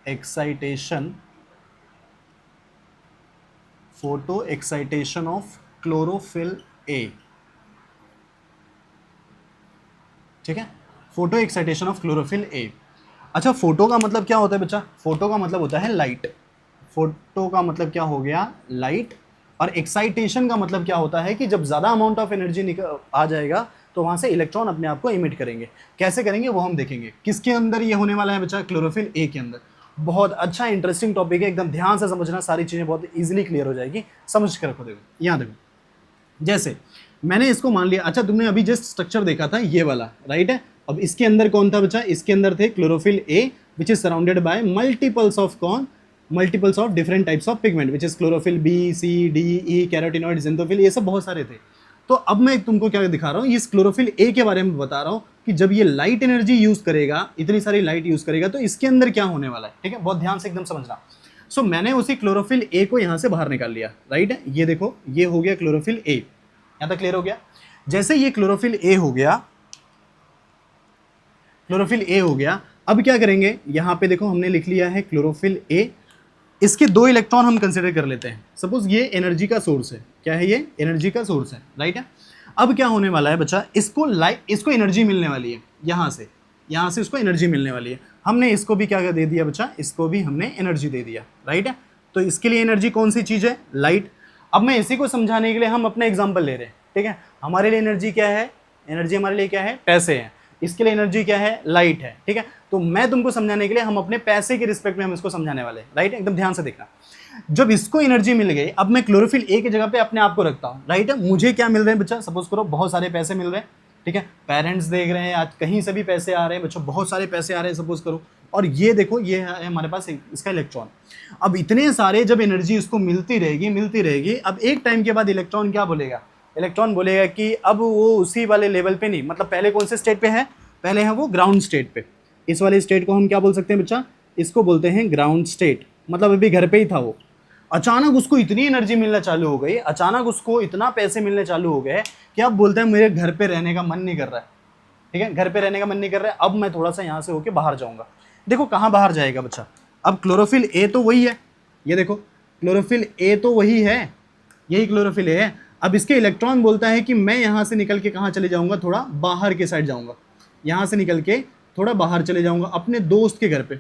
excitation of chlorophyll A, ठीक है, photo excitation of chlorophyll A. अच्छा, फोटो का मतलब क्या होता है बच्चा? फोटो का मतलब होता है लाइट। फोटो का मतलब क्या हो गया? लाइट। और एक्साइटेशन का मतलब क्या होता है कि जब ज़्यादा अमाउंट ऑफ एनर्जी आ जाएगा तो वहाँ से इलेक्ट्रॉन अपने आप को इमिट करेंगे। कैसे करेंगे वो हम देखेंगे। किसके अंदर ये होने वाला है बच्चा? क्लोरोफिल ए के अंदर। बहुत अच्छा इंटरेस्टिंग टॉपिक है, एकदम ध्यान से समझना, सारी चीज़ें बहुत ईजिली क्लियर हो जाएगी। समझ कर रखो। देखो यहाँ देखो, जैसे मैंने इसको मान लिया। अच्छा, तुमने अभी जस्ट स्ट्रक्चर देखा था ये वाला, राइट है। अब इसके अंदर कौन था बच्चा? इसके अंदर थे chlorophyll A which is surrounded by multiples of कौन? Multiples of different types of pigment which is chlorophyll B, C, D, E, carotenoid, xanthophyll, ये सब बहुत सारे थे। तो अब मैं तुमको क्या दिखा रहा हूँ, इस क्लोरोफिल ए के बारे में बता रहा हूँ कि जब ये लाइट एनर्जी यूज करेगा, इतनी सारी लाइट यूज करेगा, तो इसके अंदर क्या होने वाला है, ठीक है। बहुत ध्यान से एकदम समझना। सो मैंने उसी क्लोरोफिल ए को यहाँ से बाहर निकाल लिया, राइट है। ये देखो, ये हो गया क्लोरोफिल ए। यहाँ तक क्लियर हो गया। जैसे ये क्लोरोफिल ए हो गया, क्लोरोफिल ए हो गया, अब क्या करेंगे? यहाँ पे देखो हमने लिख लिया है क्लोरोफिल ए। इसके दो इलेक्ट्रॉन हम कंसिडर कर लेते हैं। सपोज ये एनर्जी का सोर्स है। क्या है ये? एनर्जी का सोर्स है, राइट है। अब क्या होने वाला है बच्चा? इसको एनर्जी मिलने वाली है यहाँ से इसको एनर्जी मिलने वाली है। हमने इसको भी क्या दे दिया बच्चा? इसको भी हमने एनर्जी दे दिया, राइट है। तो इसके लिए एनर्जी कौन सी चीज़ है? लाइट। अब मैं इसी को समझाने के लिए हम अपना एग्जाम्पल ले रहे हैं, ठीक है। हमारे लिए एनर्जी क्या है? एनर्जी हमारे लिए क्या है? पैसे हैं। इसके लिए एनर्जी क्या है? लाइट है, ठीक है। तो मैं तुमको समझाने के लिए हम अपने पैसे के रिस्पेक्ट में हम इसको समझाने वाले हैं, राइट। एकदम ध्यान से देखना। जब इसको एनर्जी मिल गई, अब मैं क्लोरोफिल ए की जगह पे अपने आप को रखता हूँ, राइट है। मुझे क्या मिल रहे हैं बच्चा? सपोज करो बहुत सारे पैसे मिल रहे हैं, ठीक है। पेरेंट्स देख रहे हैं, आज कहीं से भी पैसे आ रहे हैं बच्चों, बहुत सारे पैसे आ रहे हैं। सपोज करो और ये देखो ये है हमारे पास इसका इलेक्ट्रॉन। अब इतने सारे जब एनर्जी इसको मिलती रहेगी, अब एक टाइम के बाद इलेक्ट्रॉन क्या बोलेगा, इलेक्ट्रॉन बोलेगा कि अब वो उसी वाले लेवल पे नहीं, मतलब पहले कौन से स्टेट पे है, पहले है वो ग्राउंड स्टेट पे। इस वाले स्टेट को हम क्या बोल सकते हैं बच्चा, इसको बोलते हैं ग्राउंड स्टेट, मतलब अभी घर पे ही था वो। अचानक उसको इतनी एनर्जी मिलना चालू हो गई, अचानक उसको इतना पैसे मिलने चालू हो गए कि अब बोलते हैं मेरे घर पे रहने का मन नहीं कर रहा है, ठीक है, घर पे रहने का मन नहीं कर रहा है, अब मैं थोड़ा सा यहाँ से होके बाहर जाऊँगा। देखो कहाँ बाहर जाएगा बच्चा, अब क्लोरोफिल ए तो वही है, ये देखो क्लोरोफिल ए तो वही है, यही क्लोरोफिल ए है। अब इसके इलेक्ट्रॉन बोलता है कि मैं यहाँ से निकल के कहाँ चले जाऊँगा, थोड़ा बाहर के साइड जाऊँगा, यहाँ से निकल के थोड़ा बाहर चले जाऊँगा अपने दोस्त के घर पे।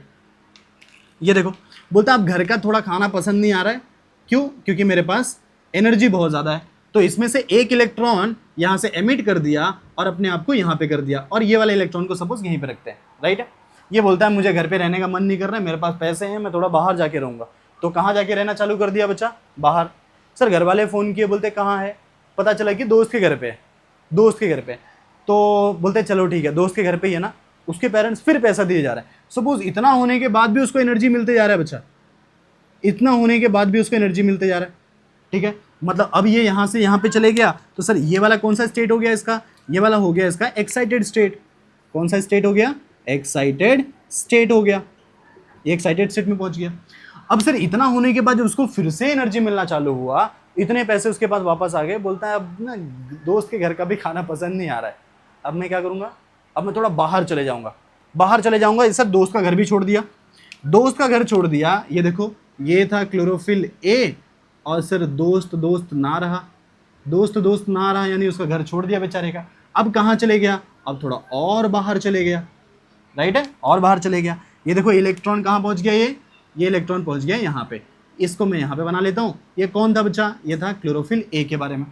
ये देखो बोलता है अब घर का थोड़ा खाना पसंद नहीं आ रहा है, क्यों, क्योंकि मेरे पास एनर्जी बहुत ज़्यादा है। तो इसमें से एक इलेक्ट्रॉन यहाँ से एमिट कर दिया और अपने आप को यहाँ पे कर दिया, और ये वाले इलेक्ट्रॉन को सपोज यहीं पे रखते हैं, राइट है। ये बोलता है मुझे घर पे रहने का मन नहीं कर रहा है, मेरे पास पैसे हैं, मैं थोड़ा बाहर जाके रहूँगा। तो कहाँ जाके रहना चालू कर दिया बच्चा, बाहर। सर घर वाले फ़ोन किए, बोलते कहाँ है, पता चला कि दोस्त के घर पे है, दोस्त के घर पे। तो बोलते चलो ठीक है, दोस्त के घर पे ही है ना, उसके पेरेंट्स फिर पैसा दिए जा रहे हैं। सपोज इतना होने के बाद भी उसको एनर्जी मिलते जा रहा है बच्चा, इतना होने के बाद भी उसको एनर्जी मिलते जा रहा है, ठीक है। मतलब अब ये यहाँ से यहाँ पे चले गया, तो सर ये वाला कौन सा स्टेट हो गया इसका, ये वाला हो गया इसका एक्साइटेड स्टेट। कौन सा स्टेट हो गया, एक्साइटेड स्टेट हो गया, ये एक्साइटेड स्टेट में पहुंच गया। अब सर इतना होने के बाद जब उसको फिर से एनर्जी मिलना चालू हुआ, इतने पैसे उसके पास वापस आ गए, बोलता है अब ना दोस्त के घर का भी खाना पसंद नहीं आ रहा है, अब मैं क्या करूँगा, अब मैं थोड़ा बाहर चले जाऊँगा, बाहर चले जाऊँगा। इस सर दोस्त का घर भी छोड़ दिया, दोस्त का घर छोड़ दिया। ये देखो ये था क्लोरोफिल ए, और सर दोस्त दोस्त ना रहा, दोस्त दोस्त ना रहा, यानी उसका घर छोड़ दिया बेचारे का। अब कहाँ चले गया, अब थोड़ा और बाहर चले गया, राइट है, और बाहर चले गया। ये देखो इलेक्ट्रॉन कहाँ पहुँच गया, ये इलेक्ट्रॉन पहुँच गया यहाँ पे, इसको मैं यहाँ पे बना लेता हूँ। ये कौन था बच्चा, ये था क्लोरोफिल ए के बारे में,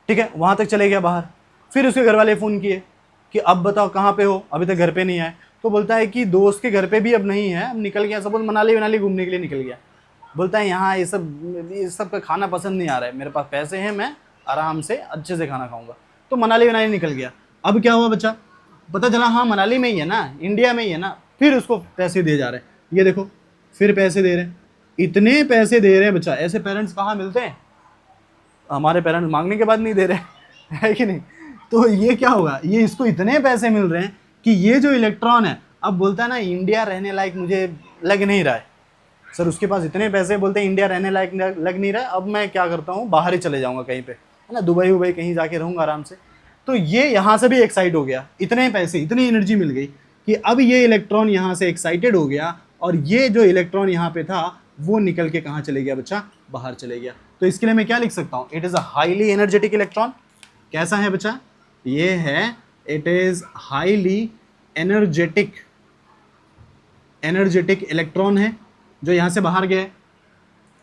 ठीक है। वहाँ तक चले गया बाहर। फिर उसके घर वाले फ़ोन किए कि अब बताओ कहाँ पे हो, अभी तक घर पे नहीं आए। तो बोलता है कि दोस्त के घर पे भी अब नहीं है, अब निकल गया, सपोज मनाली घूमने के लिए निकल गया। बोलता है यहाँ ये सब का खाना पसंद नहीं आ रहा है, मेरे पास पैसे हैं, मैं आराम से अच्छे से खाना खाऊंगा। तो मनाली निकल गया। अब क्या हुआ बच्चा, पता चला हाँ मनाली में ही है ना, इंडिया में ही है ना, फिर उसको पैसे दिए जा रहे हैं। ये देखो फिर पैसे दे रहे हैं, इतने पैसे दे रहे हैं बच्चा। ऐसे पेरेंट्स कहाँ मिलते हैं, हमारे पेरेंट्स मांगने के बाद नहीं दे रहे है कि नहीं। तो ये क्या होगा, ये इसको इतने पैसे मिल रहे हैं कि ये जो इलेक्ट्रॉन है अब बोलता है ना इंडिया रहने लायक मुझे लग नहीं रहा है। सर उसके पास इतने पैसे, बोलते हैं इंडिया रहने लायक लग नहीं रहा है, अब मैं क्या करता हूँ, बाहर ही चले जाऊँगा कहीं पे, है ना, दुबई वुबई कहीं जाके रहूँगा आराम से। तो ये यहाँ से भी एक्साइट हो गया, इतने पैसे इतनी एनर्जी मिल गई कि अब ये इलेक्ट्रॉन यहाँ से एक्साइटेड हो गया, और ये जो इलेक्ट्रॉन यहाँ पे था वो निकल के कहाँ चले गया बच्चा, बाहर चले गया। तो इसके लिए मैं क्या लिख सकता हूँ, it is a highly energetic electron. कैसा है बच्चा, ये है, it is highly energetic electron है जो यहाँ से बाहर गया है।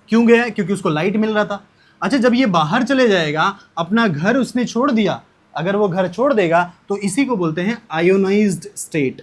क्यों गया है, क्योंकि उसको लाइट मिल रहा था। अच्छा जब ये बाहर चले जाएगा, अपना घर उसने छोड़ दिया, अगर वो घर छोड़ देगा तो इसी को बोलते हैं आयोनाइज्ड स्टेट।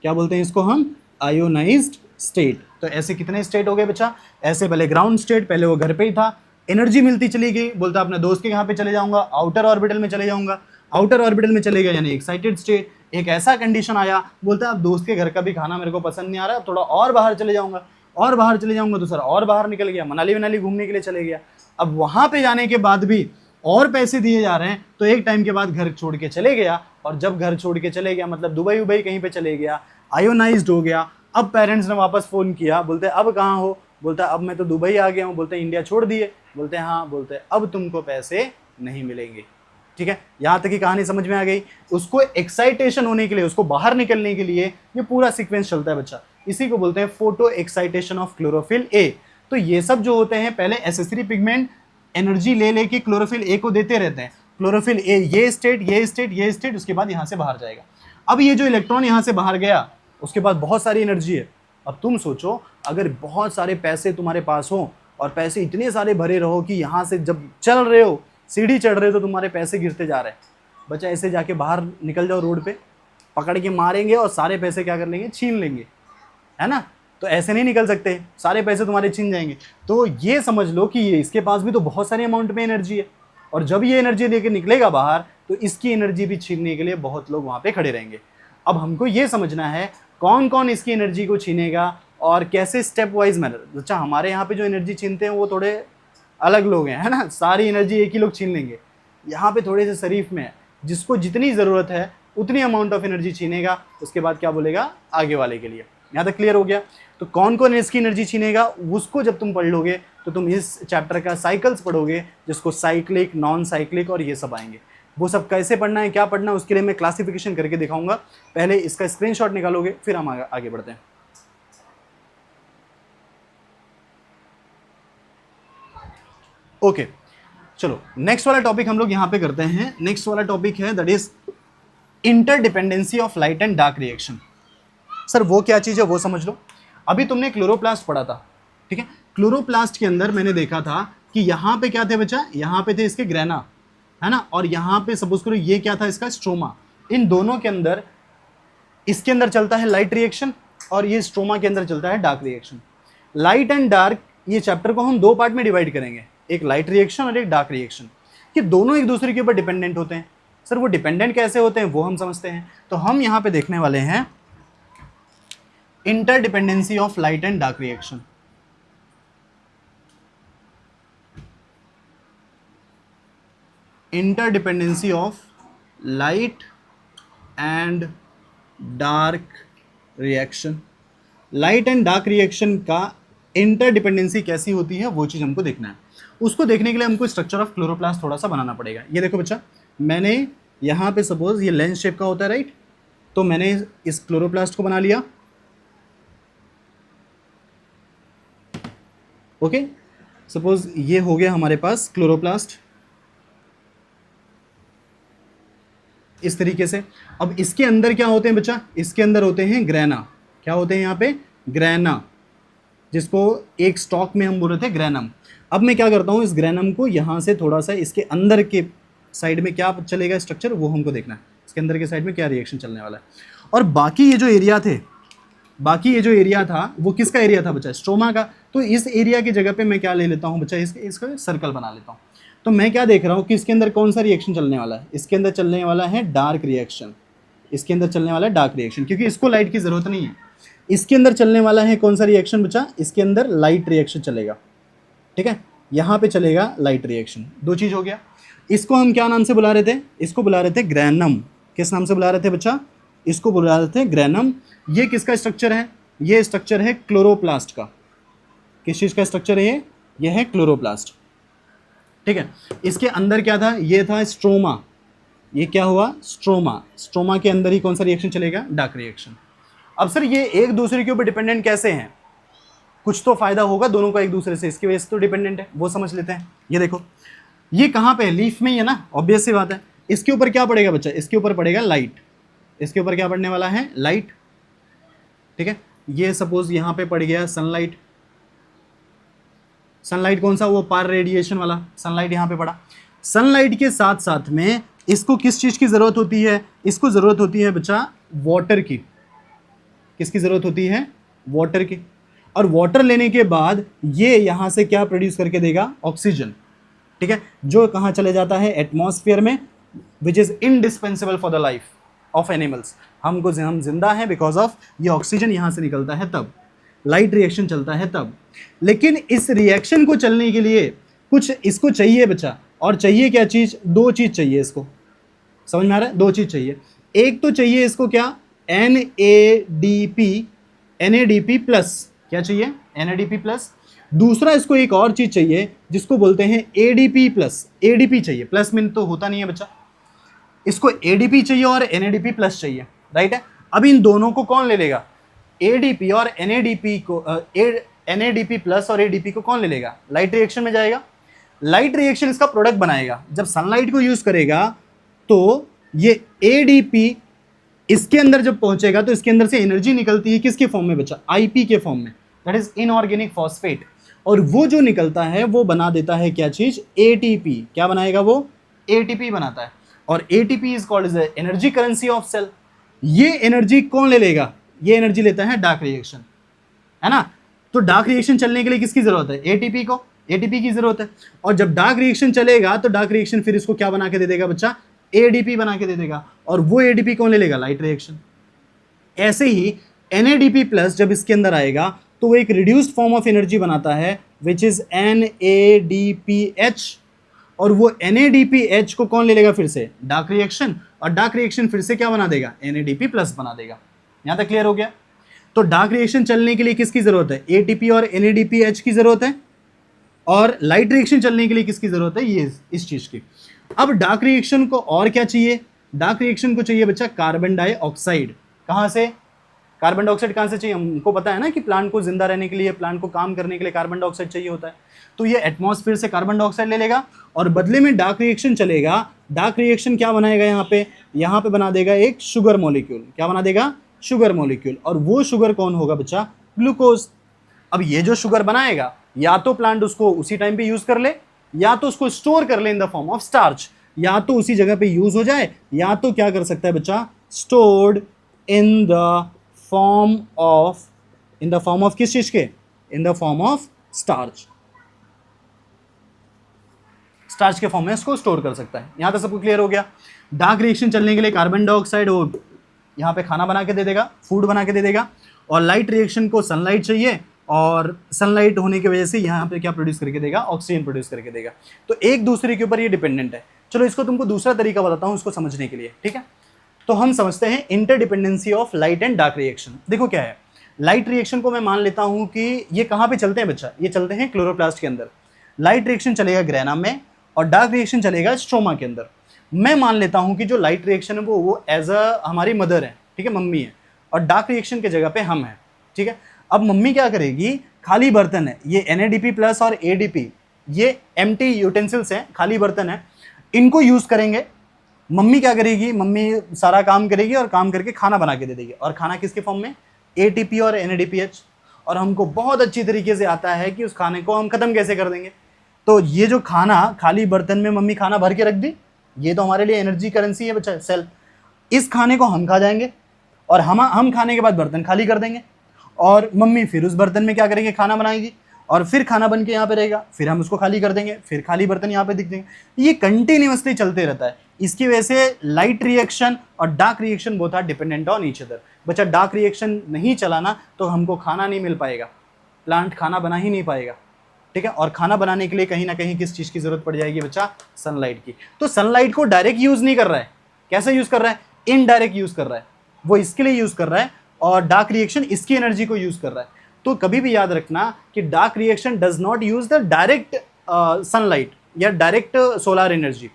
क्या बोलते हैं इसको हम, आयोनाइज्ड स्टेट। तो ऐसे कितने स्टेट हो गए बच्चा, ऐसे पहले ग्राउंड स्टेट, पहले वो घर पे ही था, एनर्जी मिलती चली गई, बोलता अपने दोस्त के यहाँ पे चले जाऊंगा, आउटर ऑर्बिटल में चले जाऊंगा, आउटर ऑर्बिटल में चले गया यानी एक्साइटेड स्टेट। एक ऐसा कंडीशन आया, बोलता है अब दोस्त के घर का भी खाना मेरे को पसंद नहीं आ रहा है, थोड़ा और बाहर चले जाऊंगा, और बाहर चले जाऊंगा, तो सर और बाहर निकल गया, मनाली घूमने के लिए चले गया। अब वहाँ पे जाने के बाद भी और पैसे दिए जा रहे हैं, तो एक टाइम के बाद घर छोड़ के चले गया, और जब घर छोड़ के चले गया मतलब दुबई उबई कहीं पे चले गया, आयोनाइज्ड हो गया। अब पेरेंट्स ने वापस फ़ोन किया, बोलते अब कहाँ हो, बोलता अब मैं तो दुबई आ गया हूँ, बोलते इंडिया छोड़ दिए, बोलते हाँ, बोलते अब तुमको पैसे नहीं मिलेंगे। ठीक है, यहाँ तक की कहानी समझ में आ गई। उसको एक्साइटेशन होने के लिए, उसको बाहर निकलने के लिए ये पूरा सीक्वेंस चलता है बच्चा, इसी को बोलते हैं फोटो एक्साइटेशन ऑफ क्लोरोफिल ए। तो ये सब जो होते हैं पहले एसेसरी पिगमेंट एनर्जी ले लेके क्लोरोफिल ए को देते रहते हैं। क्लोरोफिल ए ये स्टेट ये स्टेट ये स्टेट, उसके बाद यहाँ से बाहर जाएगा। अब ये जो इलेक्ट्रॉन यहाँ से बाहर गया, उसके बाद बहुत सारी एनर्जी है। अब तुम सोचो, अगर बहुत सारे पैसे तुम्हारे पास हो और पैसे इतने सारे भरे रहो कि यहाँ से जब चल रहे हो, सीढ़ी चढ़ रहे हो, तो तुम्हारे पैसे गिरते जा रहे हैं। बच्चा ऐसे जाके बाहर निकल जाओ, रोड पे पकड़ के मारेंगे और सारे पैसे क्या कर लेंगे, छीन लेंगे, है ना। तो ऐसे नहीं निकल सकते, सारे पैसे तुम्हारे छीन जाएंगे। तो ये समझ लो कि ये इसके पास भी तो बहुत सारे अमाउंट में एनर्जी है, और जब ये एनर्जी लेके निकलेगा बाहर, तो इसकी एनर्जी भी छीनने के लिए बहुत लोग वहाँ पे खड़े रहेंगे। अब हमको ये समझना है, कौन कौन इसकी एनर्जी को छीनेगा और कैसे स्टेप वाइज मैनर। अच्छा, हमारे यहाँ पे जो एनर्जी छीनते हैं वो थोड़े अलग लोग हैं, है ना, सारी एनर्जी एक ही लोग छीन लेंगे। यहाँ पे थोड़े से शरीफ में है, जिसको जितनी ज़रूरत है उतनी अमाउंट ऑफ एनर्जी छीनेगा, उसके बाद क्या बोलेगा आगे वाले के लिए। यहाँ तक क्लियर हो गया। तो कौन कौन इसकी एनर्जी छीनेगा उसको जब तुम पढ़ लोगे तो तुम इस चैप्टर का साइकिल्स पढ़ोगे, जिसको साइक्लिक, नॉन साइक्लिक और ये सब आएंगे। वो सब कैसे पढ़ना है, क्या पढ़ना है, उसके लिए मैं क्लासिफिकेशन करके दिखाऊंगा। पहले इसका स्क्रीनशॉट निकालोगे, फिर हम आगे बढ़ते हैं। ओके, चलो नेक्स्ट वाला टॉपिक हम लोग यहाँ पे करते हैं। नेक्स्ट वाला टॉपिक है that is interdependency of light and dark reaction. Sir वो क्या चीज़ है वो समझ लो। अभी तुमने क्लोरोप्लास्ट पढ़ा था, ठीक है। क्लोरोप्लास्ट के अंदर मैंने देखा था कि यहाँ पे क्या थे बच्चा, यहाँ पे थे इसके ग्रेना, है ना, और यहाँ पे सपोज करो ये क्या था इसका स्ट्रोमा। इन दोनों के अंदर, इसके अंदर चलता है लाइट रिएक्शन और ये स्ट्रोमा के अंदर चलता है dark reaction. Light and dark, ये चैप्टर को हम दो पार्ट में डिवाइड करेंगे, एक लाइट रिएक्शन और एक डार्क रिएक्शन, कि दोनों एक दूसरे के ऊपर डिपेंडेंट होते हैं। सर वो डिपेंडेंट कैसे होते हैं वो हम समझते हैं। तो हम यहाँ पे देखने वाले हैं interdependency of light and dark reaction. Interdependency of light and dark reaction. Light and dark reaction का इंटरडिपेंडेंसी कैसी होती है वो चीज़ हमको देखना है। उसको देखने के लिए हमको स्ट्रक्चर ऑफ क्लोरोप्लास्ट थोड़ा सा बनाना पड़ेगा। ये देखो बच्चा, मैंने यहाँ पे सपोज ये लेंस शेप का होता है, राइट, तो मैंने इस क्लोरोप्लास्ट को बना लिया। ओके, सपोज ये हो गया हमारे पास क्लोरोप्लास्ट इस तरीके से। अब इसके अंदर क्या होते हैं बच्चा, इसके अंदर होते हैं ग्रेना। क्या होते हैं यहाँ पे, ग्रेना, जिसको एक स्टॉक में हम बोल रहे थे ग्रेनम। अब मैं क्या करता हूँ, इस ग्रेनम को यहाँ से थोड़ा सा इसके अंदर के साइड में क्या चलेगा स्ट्रक्चर वो हमको देखना है, इसके अंदर के साइड में क्या रिएक्शन चलने वाला है। और बाकी ये जो एरिया थे, बाकी ये जो एरिया था वो किसका एरिया था बच्चा, स्ट्रोमा का। तो इस एरिया की जगह पे मैं क्या ले लेता हूँ बच्चा, इसका सर्कल बना लेता हूँ। तो मैं क्या देख रहा हूँ कि इसके अंदर कौन सा रिएक्शन चलने वाला है, इसके अंदर चलने वाला है डार्क रिएक्शन, इसके अंदर चलने वाला है डार्क रिएक्शन, क्योंकि इसको लाइट की ज़रूरत नहीं है। इसके अंदर चलने वाला है कौन सा रिएक्शन बच्चा, इसके अंदर लाइट रिएक्शन चलेगा, ठीक है, यहाँ पे चलेगा लाइट रिएक्शन। दो चीज़ हो गया। इसको हम क्या नाम से बुला रहे थे, इसको बुला रहे थे ग्रेनम। किस नाम से बुला रहे थे बच्चा, इसको बुला रहे थे ग्रेनम। ये किसका स्ट्रक्चर है, ये स्ट्रक्चर है क्लोरोप्लास्ट का। किस चीज़ का स्ट्रक्चर है ये है क्लोरोप्लास्ट, ठीक है। इसके अंदर क्या था, ये था स्ट्रोमा। ये क्या हुआ, स्ट्रोमा। स्ट्रोमा के अंदर ही कौन सा रिएक्शन चलेगा, डार्क रिएक्शन। अब सर ये एक दूसरे के ऊपर डिपेंडेंट कैसे हैं, कुछ तो फायदा होगा दोनों का एक दूसरे से, इसकी वजह से तो डिपेंडेंट है, वो समझ लेते हैं। ये देखो, ये कहाँ पे है, लीफ में ही है ना, ऑब्वियस सी बात है। इसके ऊपर क्या पड़ेगा बच्चा, इसके ऊपर पड़ेगा लाइट। इसके ऊपर क्या पड़ने वाला है, लाइट, ठीक है। ये सपोज यहाँ पे पड़ गया सनलाइट। सनलाइट कौन सा, वो पार रेडिएशन वाला सनलाइट यहाँ पे पड़ा। सनलाइट के साथ साथ में इसको किस चीज़ की ज़रूरत होती है, इसको ज़रूरत होती है बच्चा वाटर की। किसकी ज़रूरत होती है, वाटर की। और वाटर लेने के बाद ये यहाँ से क्या प्रोड्यूस करके देगा, ऑक्सीजन, ठीक है, जो कहाँ चले जाता है, एटमॉस्फेयर में, which is indispensable for the life of animals. हम जिंदा हैं बिकॉज ऑफ ये ऑक्सीजन यहाँ से निकलता है, तब लाइट रिएक्शन चलता है तब। लेकिन इस रिएक्शन को चलने के लिए कुछ इसको चाहिए बच्चा, और चाहिए क्या चीज़, दो चीज़ चाहिए इसको, समझ में आ रहा है, दो चीज़ चाहिए। एक तो चाहिए इसको क्या, NADP प्लस, क्या चाहिए, NADP प्लस। दूसरा इसको एक और चीज़ चाहिए जिसको बोलते हैं ADP प्लस। ADP चाहिए, प्लस में तो होता नहीं है बच्चा, इसको ADP चाहिए और NADP प्लस चाहिए, राइट है। अब इन दोनों को कौन ले लेगा, ADP और NADP को, NADP प्लस और ADP को कौन ले लेगा, लाइट रिएक्शन में जाएगा। लाइट रिएक्शन इसका प्रोडक्ट बनाएगा। जब सनलाइट को यूज करेगा तो ये ADP इसके अंदर जब पहुंचेगा तो इसके अंदर से एनर्जी निकलती है किसके फॉर्म में बच्चा, IP के फॉर्म में, दैट इज इनऑर्गेनिक फॉस्फेट। और वो जो निकलता है वो बना देता है क्या चीज, ATP। क्या बनाएगा वो, ATP बनाता है। और ATP is called as energy currency of cell. ये एनर्जी कौन ले लेगा, ये एनर्जी लेता है डार्क रिएक्शन, है ना। तो डार्क रिएक्शन चलने के लिए किसकी जरूरत है, ATP को, ATP की जरूरत है। और जब डार्क रिएक्शन चलेगा तो डार्क रिएक्शन फिर इसको क्या बना के दे देगा बच्चा, ADP बना के दे देगा। और वो ADP कौन ले लेगा, लाइट रिएक्शन। ऐसे ही NADP प्लस जब इसके अंदर आएगा तो वो एक रिड्यूस्ड फॉर्म ऑफ एनर्जी बनाता है विच इज NADPH, और वो NADPH को कौन ले लेगा फिर से, डार्क रिएक्शन, और डार्क रिएक्शन फिर से क्या बना देगा, NADP प्लस बना देगा। यहां तक क्लियर हो गया। तो डार्क रिएक्शन चलने के लिए किसकी जरूरत है, ATP और NADPH की जरूरत है, और लाइट रिएक्शन चलने के लिए किसकी जरूरत है, ये इस चीज की। अब डार्क रिएक्शन को और क्या चाहिए, डार्क रिएक्शन को चाहिए बच्चा कार्बन डाइऑक्साइड। कहां से, कार्बन डाइऑक्साइड कहां से चाहिए, हमको पता है ना कि प्लांट को जिंदा रहने के लिए, प्लांट को काम करने के लिए कार्बन डाइऑक्साइड चाहिए होता है। तो ये एटमॉस्फेयर से कार्बन डाइऑक्साइड ले लेगा और बदले में डार्क रिएक्शन चलेगा। डार्क रिएक्शन क्या बनाएगा, यहाँ पे बना देगा एक शुगर मॉलिक्यूल। क्या बना देगा, शुगर मॉलिक्यूल, और वो शुगर कौन होगा बच्चा, ग्लूकोज। अब ये जो शुगर बनाएगा या तो प्लांट उसको उसी टाइम पे यूज कर ले, या तो उसको स्टोर कर ले in the form of starch, या तो उसी जगह पे यूज हो जाए, या तो क्या कर सकता है बच्चा, stored in the form of किस चीज के, in the form of starch. Starch के फॉर्म में इसको स्टोर कर सकता है। यहां तक सबको क्लियर हो गया। डार्क रिएक्शन चलने के लिए कार्बन डाइऑक्साइड वो यहाँ पे खाना बना के दे देगा, फूड बना के दे देगा, और लाइट रिएक्शन को सनलाइट चाहिए, और सनलाइट होने की वजह से यहाँ पे क्या प्रोड्यूस करके देगा, ऑक्सीजन प्रोड्यूस करके देगा। तो एक दूसरे के ऊपर ये डिपेंडेंट है। चलो इसको तुमको दूसरा तरीका बताता हूँ इसको समझने के लिए, ठीक है। तो हम समझते हैं interdependency of light and dark reaction. देखो क्या है, लाइट रिएक्शन को मैं मान लेता हूँ कि ये कहाँ पे चलते हैं बच्चा, ये चलते हैं क्लोरोप्लास्ट के अंदर। लाइट रिएक्शन चलेगा ग्रेना में और डार्क रिएक्शन चलेगा स्ट्रोमा के अंदर। मैं मान लेता हूँ कि जो लाइट रिएक्शन है वो एज अ हमारी मदर है, ठीक है, मम्मी है, और डार्क रिएक्शन के जगह पे हम हैं, ठीक है। अब मम्मी क्या करेगी, खाली बर्तन है, ये NADP प्लस और ADP ये एम्प्टी यूटेंसिल्स हैं, खाली बर्तन है, इनको यूज करेंगे। मम्मी क्या करेगी, मम्मी सारा काम करेगी और काम करके खाना बना के दे देगी, और खाना किसके फॉर्म में, ATP और NADPH। और हमको बहुत अच्छी तरीके से आता है कि उस खाने को हम खत्म कैसे कर देंगे। तो ये जो खाना खाली बर्तन में मम्मी खाना भर के रख दी, ये तो हमारे लिए एनर्जी करेंसी है बच्चा, सेल। इस खाने को हम खा जाएंगे और हम खाने के बाद बर्तन खाली कर देंगे, और मम्मी फिर उस बर्तन में क्या करेंगे, खाना बनाएगी, और फिर खाना बन के यहाँ पे रहेगा, फिर हम उसको खाली कर देंगे, फिर खाली बर्तन यहाँ पे दिख देंगे। ये कंटिन्यूअसली चलते रहता है। इसकी वजह से लाइट रिएक्शन और dark reaction both are dependent on each other. बच्चा डार्क रिएक्शन नहीं चलाना तो हमको खाना नहीं मिल पाएगा, प्लांट खाना बना ही नहीं पाएगा, ठीक है। और खाना बनाने के लिए कहीं ना कहीं किस चीज़ की जरूरत पड़ जाएगी बच्चा, सनलाइट की। तो सनलाइट को डायरेक्ट यूज नहीं कर रहा है, कैसे यूज कर रहा है, इनडायरेक्ट यूज कर रहा है, वो इसके लिए यूज कर रहा है, और डार्क रिएक्शन इसकी एनर्जी को यूज कर रहा है। तो कभी भी याद रखना कि dark reaction does not use the direct sunlight या direct solar energy,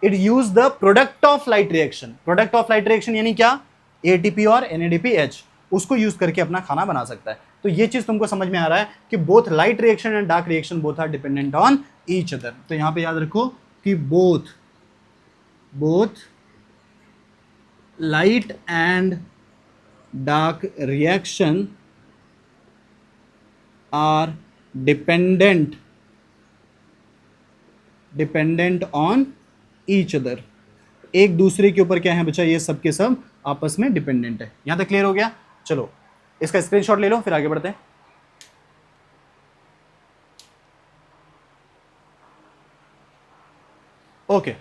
it use the product of light reaction. Product of light reaction यानी क्या, ATP और NADPH, उसको यूज करके अपना खाना बना सकता है। तो ये चीज तुमको समझ में आ रहा है कि both light reaction and dark reaction both are dependent on each other. तो यहां पे याद रखो कि both light and dark reaction are dependent on each other. एक दूसरे के ऊपर क्या है बच्चा, ये सब के सब आपस में डिपेंडेंट है। यहां तक क्लियर हो गया। चलो इसका स्क्रीनशॉट ले लो, फिर आगे बढ़ते हैं। ओके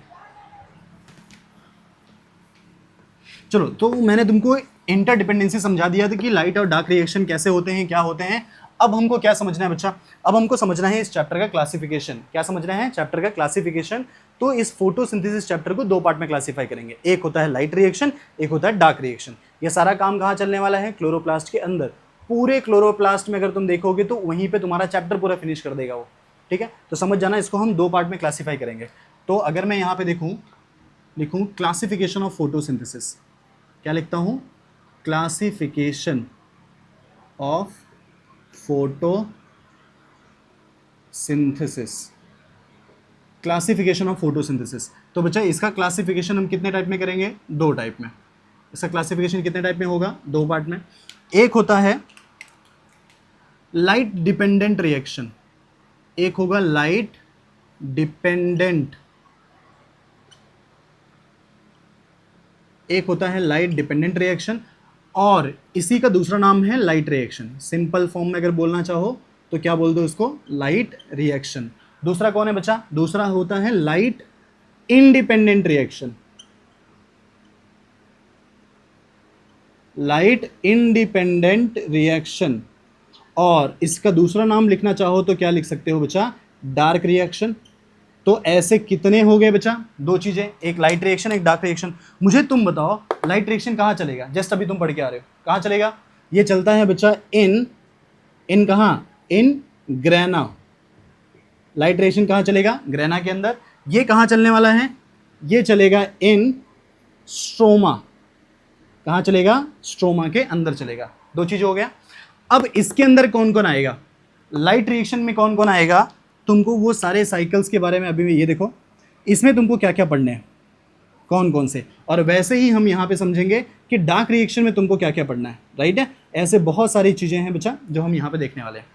चलो, तो मैंने तुमको इंटरडिपेंडेंसी समझा दिया था कि लाइट और डार्क रिएक्शन कैसे होते हैं, क्या होते हैं। अब हमको क्या समझना है बच्चा, अब हमको समझना है इस चैप्टर का क्लासिफिकेशन। क्या समझना है, चैप्टर का क्लासिफिकेशन। तो इस फोटोसिंथेसिस चैप्टर को 2 पार्ट में क्लासिफाई करेंगे, एक होता है लाइट रिएक्शन, एक होता है डार्क रिएक्शन। ये सारा काम कहाँ चलने वाला है, क्लोरोप्लास्ट के अंदर। पूरे क्लोरोप्लास्ट में अगर तुम देखोगे तो वहीं पे तुम्हारा चैप्टर पूरा फिनिश कर देगा वो, ठीक है। तो समझ जाना, इसको हम 2 पार्ट में क्लासिफाई करेंगे। तो अगर मैं यहाँ पे लिखूँ क्लासिफिकेशन ऑफ फोटोसिंथेसिस, क्या लिखता हूँ, classification of photosynthesis, classification of photosynthesis. तो बच्चा इसका क्लासिफिकेशन हम कितने टाइप में करेंगे, 2 टाइप में। इसका क्लासिफिकेशन कितने टाइप में होगा, 2 पार्ट में। एक होता है लाइट डिपेंडेंट रिएक्शन, एक होगा लाइट डिपेंडेंट, एक होता है लाइट डिपेंडेंट रिएक्शन, और इसी का दूसरा नाम है लाइट रिएक्शन। सिंपल फॉर्म में अगर बोलना चाहो तो क्या बोल दो इसको, लाइट रिएक्शन। दूसरा कौन है बच्चा, दूसरा होता है light independent reaction. Light independent reaction, और इसका दूसरा नाम लिखना चाहो तो क्या लिख सकते हो बच्चा, डार्क रिएक्शन। तो ऐसे कितने हो गए बच्चा, दो चीजें, एक लाइट रिएक्शन एक डार्क रिएक्शन। मुझे तुम बताओ लाइट रिएक्शन कहाँ चलेगा, जस्ट अभी तुम पढ़ के आ रहे हो, कहाँ चलेगा, ये चलता है बच्चा इन कहाँ, इन ग्रेना। लाइट रिएक्शन कहाँ चलेगा, ग्रेना के अंदर। ये कहाँ चलने वाला है, ये चलेगा इन स्ट्रोमा। कहाँ चलेगा, स्ट्रोमा के अंदर चलेगा। दो चीज हो गया। अब इसके अंदर कौन कौन आएगा, लाइट रिएक्शन में कौन कौन आएगा, तुमको वो सारे साइकिल्स के बारे में अभी भी ये देखो, इसमें तुमको क्या क्या पढ़ने हैं, कौन कौन से, और वैसे ही हम यहाँ पे समझेंगे कि डार्क रिएक्शन में तुमको क्या क्या पढ़ना है, राइट है। ऐसे बहुत सारी चीज़ें हैं बच्चा जो हम यहाँ पे देखने वाले हैं।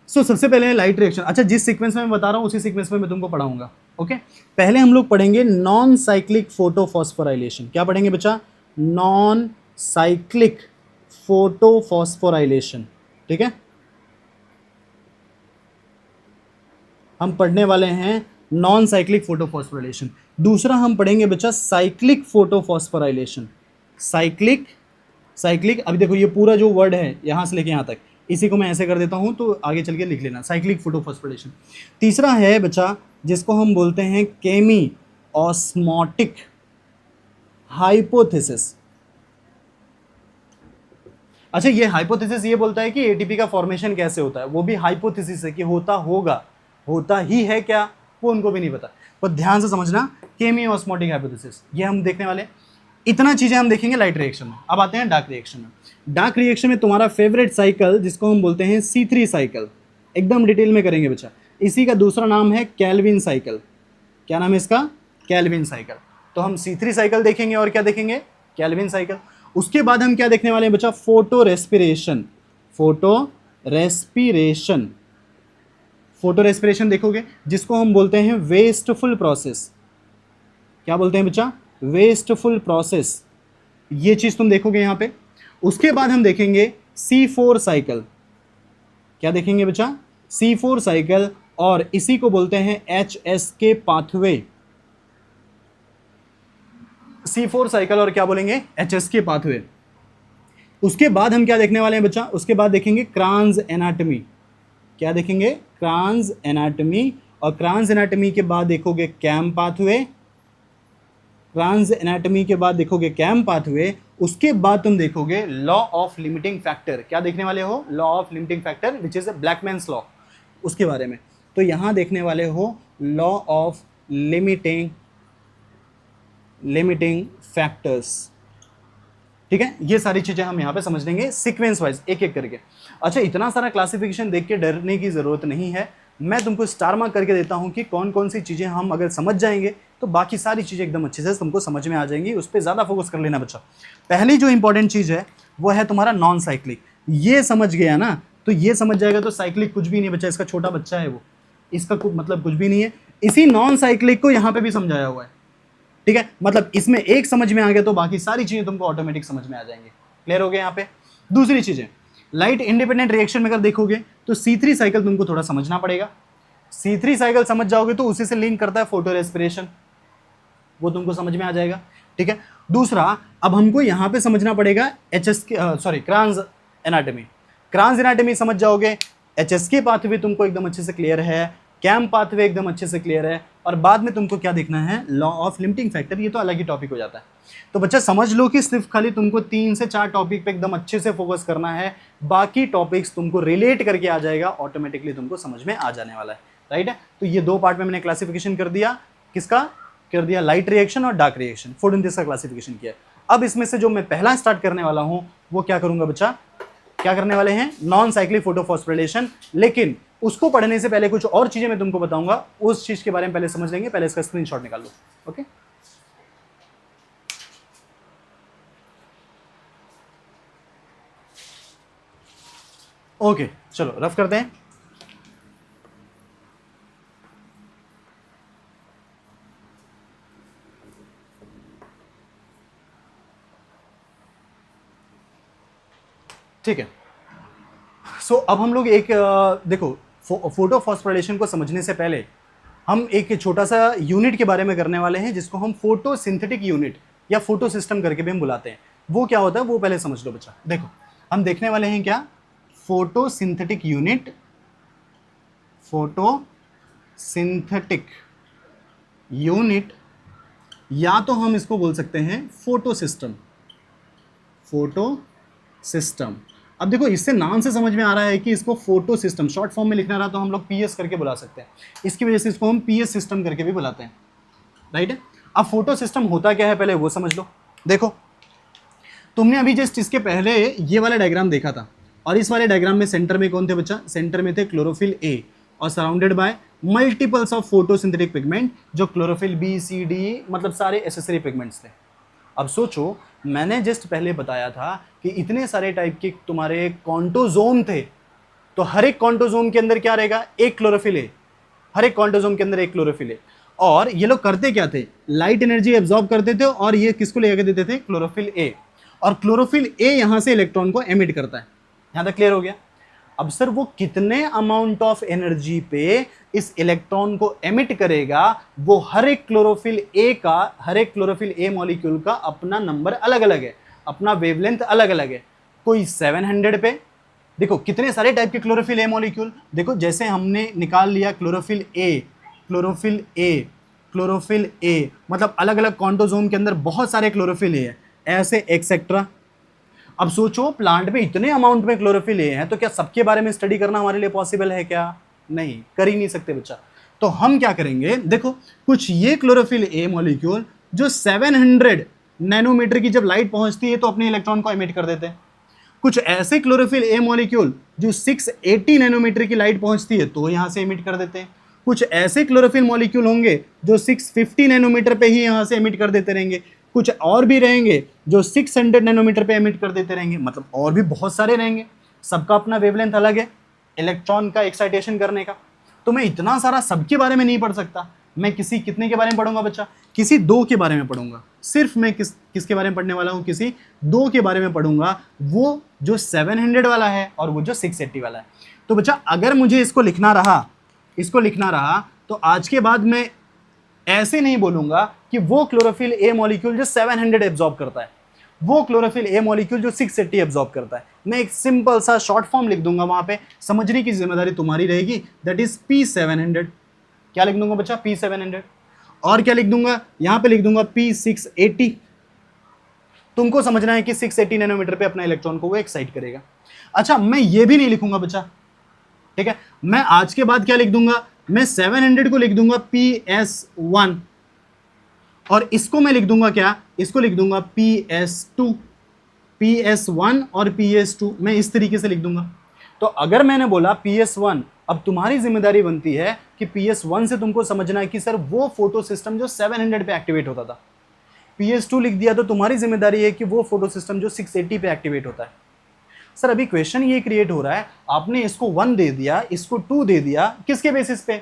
सो सबसे पहले लाइट रिएक्शन। अच्छा, जिस सीक्वेंस में मैं बता रहा हूँ उसी सीक्वेंस में मैं तुमको पढ़ाऊंगा, ओके। पहले हम लोग पढ़ेंगे नॉन साइक्लिक फोटोफॉस्फोराइलेशन। क्या पढ़ेंगे बच्चा, नॉन साइक्लिक फोटोफॉस्फोराइलेशन, ठीक है। हम पढ़ने वाले हैं नॉन साइक्लिक फोटोफॉस्फोराइलेशन। दूसरा हम पढ़ेंगे बच्चा साइक्लिक फोटोफॉस्फोराइलेशन। साइक्लिक अभी देखो ये पूरा जो वर्ड है यहाँ से लेके यहाँ तक, इसी को मैं ऐसे कर देता हूँ तो आगे चल के लिख लेना, साइक्लिक फोटोफॉस्फोराइलेशन। तीसरा है बच्चा जिसको हम बोलते हैं केमी ऑस्मोटिक हाइपोथेसिस। अच्छा, ये हाइपोथेसिस ये बोलता है कि एटीपी का फॉर्मेशन कैसे होता है, वो भी हाइपोथेसिस है कि होता होगा, होता ही है क्या वो उनको भी नहीं पता। पर ध्यान से समझना, केमी ऑस्मोटिक हाइपोथेसिस ये हम देखने वाले। इतना चीजें हम देखेंगे लाइट रिएक्शन में। अब आते हैं डार्क रिएक्शन में। डार्क रिएक्शन में तुम्हारा फेवरेट साइकिल जिसको हम बोलते हैं C3 साइकिल, एकदम डिटेल में करेंगे बच्चा। इसी का दूसरा नाम है कैल्विन साइकिल। क्या नाम है इसका, कैल्विन साइकिल। तो हम C3 साइकिल देखेंगे और क्या देखेंगे, कैल्विन साइकिल। उसके बाद हम क्या देखने वाले हैं बच्चा, photo respiration. Photo respiration, photo respiration देखोगे जिसको हम बोलते हैं वेस्टफुल प्रोसेस। क्या बोलते हैं बच्चा, वेस्टफुल प्रोसेस। ये चीज तुम देखोगे यहां पे। उसके बाद हम देखेंगे C4 साइकिल। क्या देखेंगे बच्चा, C4 साइकिल, और इसी को बोलते हैं HSK पाथवे। C4 साइकिल और क्या बोलेंगे, HSK पाथवे। उसके बाद हम क्या देखने वाले हैं बच्चा, उसके बाद देखेंगे क्रान्स एनाटमी। क्या देखेंगे, क्रान्स एनाटमी। और क्रान्स एनाटमी के बाद देखोगे कैम पाथवे। क्रान्स एनाटमी के बाद देखोगे कैम पाथवे। उसके बाद तुम देखोगे लॉ ऑफ लिमिटिंग फैक्टर। क्या देखने वाले हो, law of limiting factor which is Blackman's law, उसके बारे में। तो यहां देखने वाले हो लॉ ऑफ लिमिटिंग फैक्टर्स, ठीक है। ये सारी चीजें हम यहाँ पे समझ लेंगे सीक्वेंस वाइज, एक एक करके। अच्छा, इतना सारा क्लासिफिकेशन देख के डरने की जरूरत नहीं है। मैं तुमको स्टार मार्क करके देता हूँ कि कौन कौन सी चीजें हम अगर समझ जाएंगे तो बाकी सारी चीजें एकदम अच्छे से तुमको समझ में आ जाएंगी। उस पर ज्यादा फोकस कर लेना बच्चा। पहली जो इंपॉर्टेंट चीज है वो है तुम्हारा नॉन साइक्लिक। ये समझ गया ना, तो ये समझ जाएगा तो साइक्लिक कुछ भी नहीं बच्चा, इसका छोटा बच्चा है वो, इसका मतलब कुछ भी नहीं है। इसी नॉन साइक्लिक को यहाँ पे भी समझाया हुआ है, ठीक है। मतलब इसमें एक समझ में आ गया तो बाकी सारी चीजें तुमको ऑटोमेटिक समझ में आ जाएंगे। क्लियर हो गया यहाँ पे। दूसरी चीजें, लाइट इंडिपेंडेंट रिएक्शन में अगर देखोगे तो C3 साइकिल तुमको थोड़ा समझना पड़ेगा। C3 साइकिल समझ जाओगे तो उसी से लिंक करता है फोटो रेस्पिरेशन, वो तुमको समझ में आ जाएगा, ठीक है। दूसरा, अब हमको यहाँ पे समझना पड़ेगा क्रान्स एनाटमी। क्रान्स एनाटमी समझ जाओगे, HSK पाथवे तुमको एकदम अच्छे से क्लियर है, कैम पाथवे एकदम अच्छे से क्लियर है, और बाद में तुमको क्या देखना है, लॉ ऑफ लिमिटिंग फैक्टर। ये तो अलग ही टॉपिक हो जाता है। तो बच्चा समझ लो कि सिर्फ खाली तुमको 3 से 4 टॉपिक पे एकदम अच्छे से फोकस करना है, बाकी टॉपिक्स तुमको रिलेट करके आ जाएगा, ऑटोमेटिकली तुमको समझ में आ जाने वाला है, राइट है। तो ये 2 पार्ट में मैंने क्लासिफिकेशन कर दिया, किसका कर दिया, लाइट रिएक्शन और डार्क रिएक्शन, फोटोसिंथेसिस का क्लासिफिकेशन किया। अब इसमें से जो मैं पहला स्टार्ट करने वाला हूं वो क्या करूंगा बच्चा, क्या करने वाले हैं, नॉन साइक्लिक फोटोफॉस्फोराइलेशन। लेकिन उसको पढ़ने से पहले कुछ और चीजें मैं तुमको बताऊंगा, उस चीज के बारे में पहले समझ लेंगे। पहले इसका स्क्रीनशॉट निकाल लो, ओके। ओके, चलो रफ करते हैं। ठीक है। सो अब हम लोग एक देखो, फोटोफॉस्फोराइलेशन को समझने से पहले हम एक छोटा सा यूनिट के बारे में करने वाले हैं जिसको हम फोटोसिंथेटिक यूनिट या फोटो सिस्टम करके भी हम बुलाते हैं। वो क्या होता है वो पहले समझ लो बच्चा। देखो हम देखने वाले हैं क्या, फोटोसिंथेटिक यूनिट, फोटोसिंथेटिक यूनिट, या तो हम इसको बोल सकते हैं फोटो सिस्टम, फोटो सिस्टम। अब देखो इससे नाम से समझ में आ रहा है कि इसको फोटो सिस्टम, शॉर्ट फॉर्म में लिखना रहा तो हम लोग पीएस करके बुला सकते हैं, इसकी वजह से इसको हम पीएस सिस्टम करके भी बुलाते हैं, राइट है। अब फोटो सिस्टम होता क्या है पहले वो समझ लो। देखो तुमने अभी जस्ट इसके पहले ये वाला डायग्राम देखा था, और इस वाले डायग्राम में सेंटर में कौन थे बच्चा, सेंटर में थे क्लोरोफिल ए और surrounded by multiples of photosynthetic pigment, जो क्लोरोफिल बी सी डी मतलब सारे एसेसरी पिगमेंट्स थे। अब सोचो मैंने जस्ट पहले बताया था कि इतने सारे टाइप के तुम्हारे कॉन्टोजोम थे, तो हर एक कॉन्टोजोम के अंदर क्या रहेगा, एक क्लोरोफिल ए, हर एक कॉन्टोजोम के अंदर एक क्लोरोफिल ए। और ये लोग करते क्या थे, लाइट एनर्जी एब्जॉर्ब करते थे, और ये किसको लेकर देते थे, क्लोरोफिल ए। और क्लोरोफिल ए यहां से इलेक्ट्रॉन को एमिट करता है। यहां तक क्लियर हो गया। अब सर वो कितने अमाउंट ऑफ एनर्जी पे इस इलेक्ट्रॉन को एमिट करेगा, वो हर एक क्लोरोफिल ए का, हर एक क्लोरोफिल ए मॉलिक्यूल का अपना नंबर अलग अलग है, अपना वेवलेंथ अलग अलग है। कोई 700 पे, देखो कितने सारे टाइप के क्लोरोफिल ए मॉलिक्यूल, देखो जैसे हमने निकाल लिया chlorophyll A, chlorophyll A, chlorophyll ए, मतलब अलग अलग कॉन्टोजोम के अंदर बहुत सारे क्लोरोफिल ए है, ऐसे एक्सेट्रा। अब सोचो प्लांट में इतने अमाउंट में क्लोरोफिल ए है, तो क्या सबके बारे में स्टडी करना हमारे लिए पॉसिबल है क्या, नहीं, कर ही नहीं सकते बच्चा। तो हम क्या करेंगे, देखो कुछ ये क्लोरोफिल ए मॉलिक्यूल जो 700 नैनोमीटर की जब लाइट पहुंचती है तो अपने इलेक्ट्रॉन को एमिट कर देते हैं। कुछ ऐसे क्लोरोफिल ए मॉलिक्यूल जो 680 नैनोमीटर की लाइट पहुंचती है तो यहां से एमिट कर देते हैं। कुछ ऐसे क्लोरोफिल मॉलिक्यूल होंगे जो 650 नैनोमीटर पे ही यहां से एमिट कर देते रहेंगे। कुछ और भी रहेंगे जो 600 नैनोमीटर पे एमिट कर देते रहेंगे, मतलब और भी बहुत सारे रहेंगे, सबका अपना वेवलेंथ अलग है इलेक्ट्रॉन का एक्साइटेशन करने का। तो मैं इतना सारा सबके बारे में नहीं पढ़ सकता, मैं किसी कितने के बारे में पढ़ूंगा बच्चा, किसी दो के बारे में पढ़ूंगा। सिर्फ मैं किसके बारे में पढ़ने वाला हूं, किसी दो के बारे में पढ़ूंगा, वो जो 700 वाला है और वो जो 680 वाला है। तो बच्चा अगर मुझे इसको लिखना रहा तो आज के बाद मैं ऐसे नहीं बोलूंगा कि वो क्लोरोफिल ए मॉलिक्यूल जो 700 एब्जॉर्ब करता है, वो क्लोरोफिल ए मॉलिक्यूल जो 680 एब्जॉर्ब करता है। मैं एक सिंपल सा शॉर्ट फॉर्म लिख दूंगा, वहां पे समझने की जिम्मेदारी तुम्हारी रहेगी, दैट इज P700। क्या लिख दूंगा बच्चा, P700। और क्या लिख दूंगा, यहां पे लिख दूंगा P680। तुमको समझना है कि 680 नैनोमीटर पे अपना इलेक्ट्रॉन को वो एक्साइट करेगा। अच्छा मैं ये भी नहीं लिखूंगा बच्चा, ठीक है, मैं आज के बाद क्या लिख दूंगा, मैं 700 को लिख दूंगा PS1, और इसको मैं लिख दूंगा क्या, इसको लिख दूंगा PS2, PS1 और PS2, मैं इस तरीके से लिख दूंगा। तो अगर मैंने बोला PS1, अब तुम्हारी जिम्मेदारी बनती है कि PS1 से तुमको समझना है कि सर वो फोटो सिस्टम जो 700 पे एक्टिवेट होता था। PS2 लिख दिया तो तुम्हारी जिम्मेदारी है कि वो फोटो सिस्टम जो 680 पे एक्टिवेट होता है। सर अभी क्वेश्चन ये क्रिएट हो रहा है, आपने इसको 1 दे दिया, इसको 2 दे दिया, किसके बेसिस पे,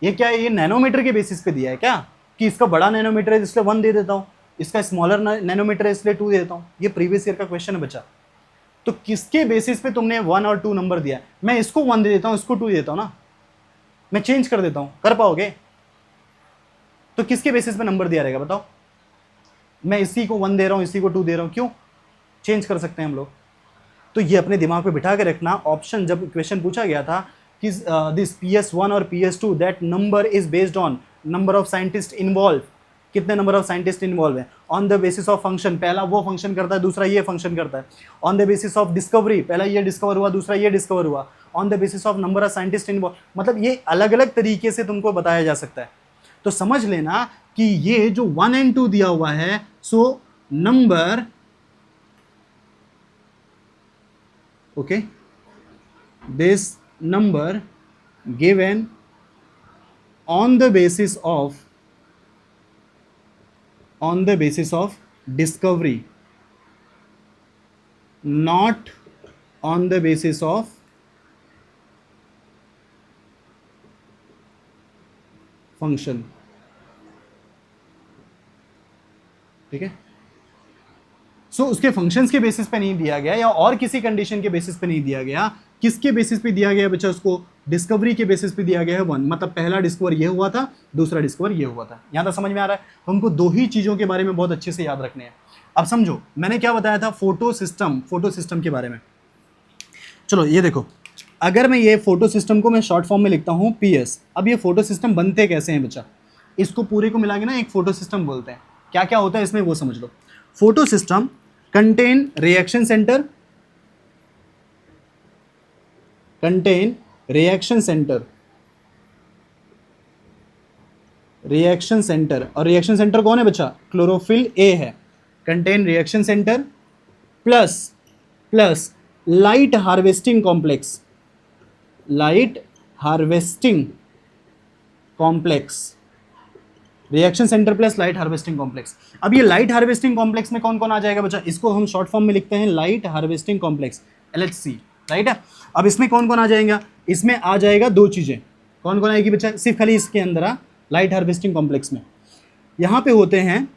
ये क्या है, ये नैनोमीटर के बेसिस पे दिया है क्या, कि इसका बड़ा नैनोमीटर है इसलिए 1 दे देता हूँ, इसका स्मॉलर नैनोमीटर है इसलिए 2 दे देता हूँ। ये प्रीवियस ईयर का क्वेश्चन है बच्चा। तो किसके बेसिस पे तुमने 1 और 2 नंबर दिया, मैं इसको 1 दे देता हूँ, इसको 2 दे देता हूँ ना, मैं चेंज कर देता हूँ, कर पाओगे, तो किसके बेसिस पे नंबर दिया रहेगा बताओ। मैं इसी को 1 दे रहा हूँ, इसी को 2 दे रहा हूँ, क्यों, चेंज कर सकते हैं हम लोग। तो ये अपने दिमाग पे बिठा के रखना। ऑप्शन जब क्वेश्चन पूछा गया था कि दिस PS1 और PS2 that number is based on number of scientist involve, कितने नंबर ऑफ साइंटिस्ट इन्वॉल्व है, on the basis of function, पहला वो फंक्शन करता है दूसरा ये फंक्शन करता है, on the basis of discovery, पहला ये डिस्कवर हुआ दूसरा ये डिस्कवर हुआ, on the basis of number of scientist involve, मतलब ये अलग अलग तरीके से तुमको बताया जा सकता है। तो समझ लेना कि ये जो 1 and 2 दिया हुआ है, so number, okay, this number given on the basis of discovery, not on the basis of function, ठीक है। सो उसके फंक्शंस के बेसिस पे नहीं दिया गया या और किसी कंडीशन के बेसिस पे नहीं दिया गया, किसके बेसिस पे दिया गया है बच्चा उसको? डिस्कवरी के बेसिस पे दिया गया है 1, मतलब पहला डिस्कवर ये हुआ था, दूसरा डिस्कवर ये हुआ था। यहाँ तक समझ में आ रहा है? तो हमको दो ही चीज़ों के बारे में बहुत अच्छे से याद रखने हैं। अब समझो मैंने क्या बताया था फोटो सिस्टम के बारे में। चलो ये देखो, अगर मैं ये फोटो सिस्टम को मैं शॉर्ट फॉर्म में लिखता हूँ PS। अब ये फोटो सिस्टम बनते कैसे हैं बच्चा? इसको पूरे को मिला के ना एक फोटो सिस्टम बोलते हैं। क्या क्या होता है इसमें वो समझ लो। Photo system contain reaction centre, reaction centre, और रिएक्शन सेंटर कौन है बच्चा? क्लोरोफिल ए है। Contain reaction centre plus light harvesting complex, reaction centre plus light harvesting complex. अब ये लाइट हार्वेस्टिंग कॉम्प्लेक्स में कौन कौन आ जाएगा बच्चा? इसको हम शॉर्ट फॉर्म में लिखते हैं light harvesting complex, LHC, right है। अब इसमें कौन कौन आ जाएगा? इसमें आ जाएगा दो चीजें। कौन कौन आएगी बच्चा? सिर्फ खाली इसके अंदर लाइट हार्वेस्टिंग कॉम्प्लेक्स में यहां पे होते हैं।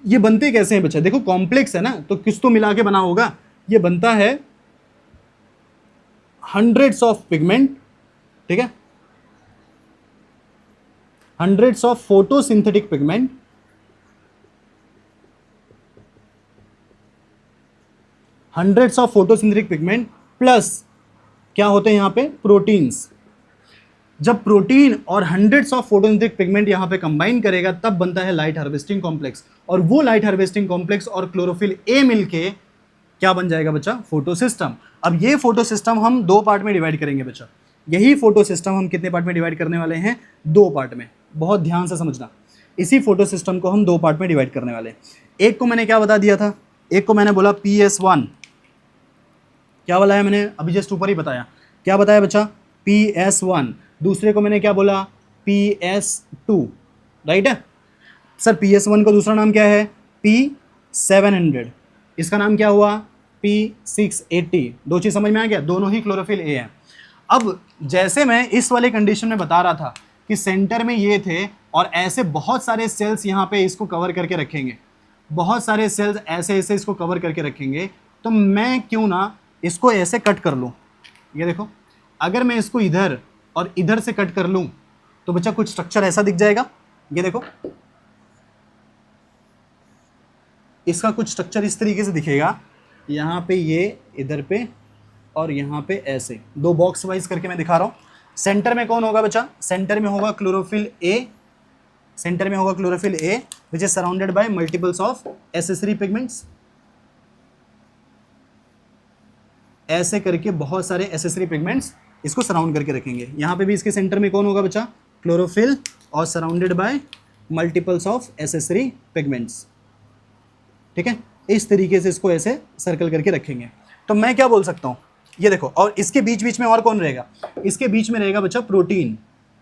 ये बनते कैसे हैं बच्चा? देखो कॉम्प्लेक्स है ना, तो किस तो मिला के बना होगा। ये बनता है हंड्रेड्स ऑफ पिगमेंट, ठीक है, hundreds of photosynthetic pigment, plus क्या होते हैं यहां पे? प्रोटीन्स। जब प्रोटीन और हंड्रेड्स ऑफ फोटोसिंथेटिक पिगमेंट यहां पे कंबाइन करेगा तब बनता है लाइट हार्वेस्टिंग कॉम्प्लेक्स। और वो लाइट हार्वेस्टिंग कॉम्प्लेक्स और क्लोरोफिल ए मिलके क्या बन जाएगा बच्चा? Photo system. अब ये फोटो सिस्टम हम दो पार्ट में डिवाइड करेंगे बच्चा। यही फोटो सिस्टम हम कितने पार्ट में डिवाइड करने वाले हैं? दो पार्ट में। बहुत ध्यान से समझना, इसी फोटो सिस्टम को हम दो पार्ट में डिवाइड करने वाले हैं। एक को मैंने क्या बता दिया था? एक को मैंने बोला PS1। क्या बोला है मैंने? अभी जस्ट ऊपर ही बताया। क्या बताया बच्चा? PS1। दूसरे को मैंने क्या बोला? PS2, राइट है सर। PS1 का दूसरा नाम क्या है? P700। इसका नाम क्या हुआ? P680। दो चीज समझ में आ गया? दोनों ही क्लोरोफिल ए है। अब जैसे मैं इस वाले कंडीशन में बता रहा था कि सेंटर में ये थे और ऐसे बहुत सारे सेल्स यहाँ पे इसको कवर करके रखेंगे, बहुत सारे सेल्स ऐसे ऐसे इसको कवर करके रखेंगे, तो मैं क्यों ना इसको ऐसे कट कर लूँ। ये देखो, अगर मैं इसको इधर और इधर से कट कर लूँ तो बच्चा कुछ स्ट्रक्चर ऐसा दिख जाएगा। ये देखो, इसका कुछ स्ट्रक्चर इस तरीके से दिखेगा। यहाँ पे ये इधर पे और यहाँ पे ऐसे दो बॉक्स वाइज करके मैं दिखा रहा हूँ। सेंटर में कौन होगा बच्चा? सेंटर में होगा क्लोरोफिल ए, सेंटर में होगा chlorophyll A which is surrounded by multiples of accessory pigments. ऐसे करके बहुत सारे एसेसरी पिगमेंट्स इसको सराउंड करके रखेंगे। यहाँ पे भी इसके सेंटर में कौन होगा बच्चा? क्लोरोफिल, और surrounded by multiples of accessory pigments, ठीक है। इस तरीके से इसको ऐसे सर्कल करके रखेंगे। तो मैं क्या बोल सकता हूँ? ये देखो, और इसके बीच बीच में और कौन रहेगा? इसके बीच में रहेगा बच्चा प्रोटीन।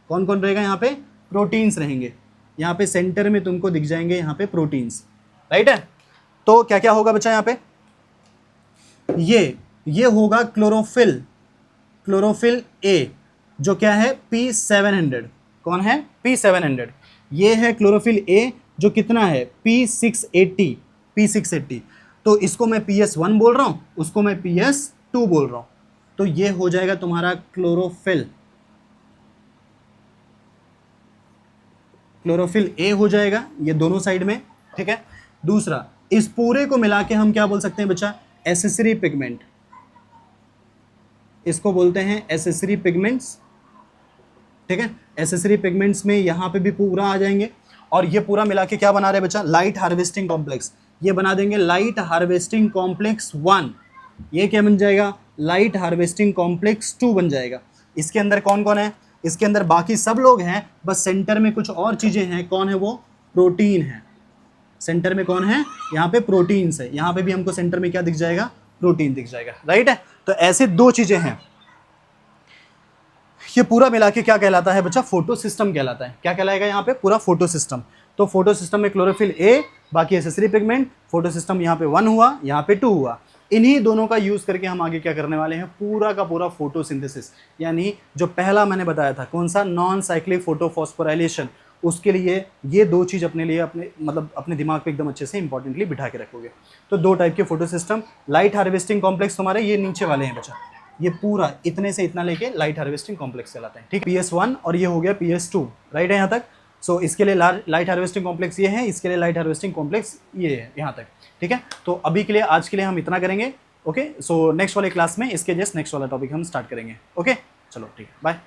कौन कौन रहेगा यहाँ पे? प्रोटीन्स रहेंगे। यहाँ पे सेंटर में तुमको दिख जाएंगे यहाँ पे प्रोटीन्स, राइट है। तो क्या क्या होगा बच्चा यहाँ पे? ये होगा क्लोरोफिल ए, जो क्या है? P700। कौन है? P700। ये है क्लोरोफिल ए जो कितना है? P680। तो इसको मैं PS1 बोल रहा हूँ, उसको मैं PS2 बोल रहा हूँ। तो ये हो जाएगा तुम्हारा क्लोरोफिल ए हो जाएगा, ये दोनों साइड में, ठीक है। दूसरा, इस पूरे को मिला के हम क्या बोल सकते हैं बच्चा? Accessory pigment. इसको बोलते हैं एसेसरी पिगमेंट्स, ठीक है। एसेसरी पिगमेंट्स में यहाँ पे भी पूरा आ जाएंगे, और ये पूरा मिला के क्या बना रहे बच्चा? Light harvesting complex. ये बना देंगे लाइट हार्वेस्टिंग कॉम्प्लेक्स 1। ये क्या बन जाएगा? लाइट हार्वेस्टिंग कॉम्प्लेक्स 2 बन जाएगा। इसके अंदर कौन कौन है? इसके अंदर बाकी सब लोग हैं, बस सेंटर में कुछ और चीज़ें हैं। कौन है वो? प्रोटीन है। सेंटर में कौन है? यहाँ पे प्रोटीन्स है। यहाँ पे भी हमको सेंटर में क्या दिख जाएगा? प्रोटीन दिख जाएगा, राइट है। तो ऐसे दो चीज़ें हैं। ये पूरा मिला के क्या कहलाता है बच्चा? फोटो सिस्टम कहलाता है। क्या कहलाएगा यहाँ पे? पूरा फोटो सिस्टम। तो फोटो सिस्टम में क्लोरोफिल ए, बाकी एसेसरी पिगमेंट, फोटो सिस्टम यहाँ पे 1 हुआ, यहाँ पे 2 हुआ। इन्हीं दोनों का यूज़ करके हम आगे क्या करने वाले हैं? पूरा का पूरा फोटोसिंथेसिस, यानी जो पहला मैंने बताया था कौन सा? नॉन साइक्लिक फोटोफॉस्फोराइलेशन, उसके लिए ये दो चीज़ अपने लिए अपने मतलब अपने दिमाग पे एकदम अच्छे से इंपॉर्टेंटली बिठा के रखोगे। तो दो टाइप के photo system, light harvesting complex तुम्हारे ये नीचे वाले हैं बच्चा, ये पूरा इतने से इतना लेके लाइट हार्वेस्टिंग कॉम्प्लेक्स चलाते हैं, ठीक। PS1 और ये हो गया PS2, राइट है यहाँ तक। सो इसके लिए लाइट हार्वेस्टिंग कॉम्प्लेक्स ये है, इसके लिए लाइट हार्वेस्टिंग कॉम्प्लेक्स ये है यहाँ तक, ठीक है। तो अभी के लिए आज के लिए हम इतना करेंगे, ओके। सो नेक्स्ट वाले क्लास में इसके जस्ट नेक्स्ट वाला टॉपिक हम स्टार्ट करेंगे, ओके। चलो ठीक है, बाय।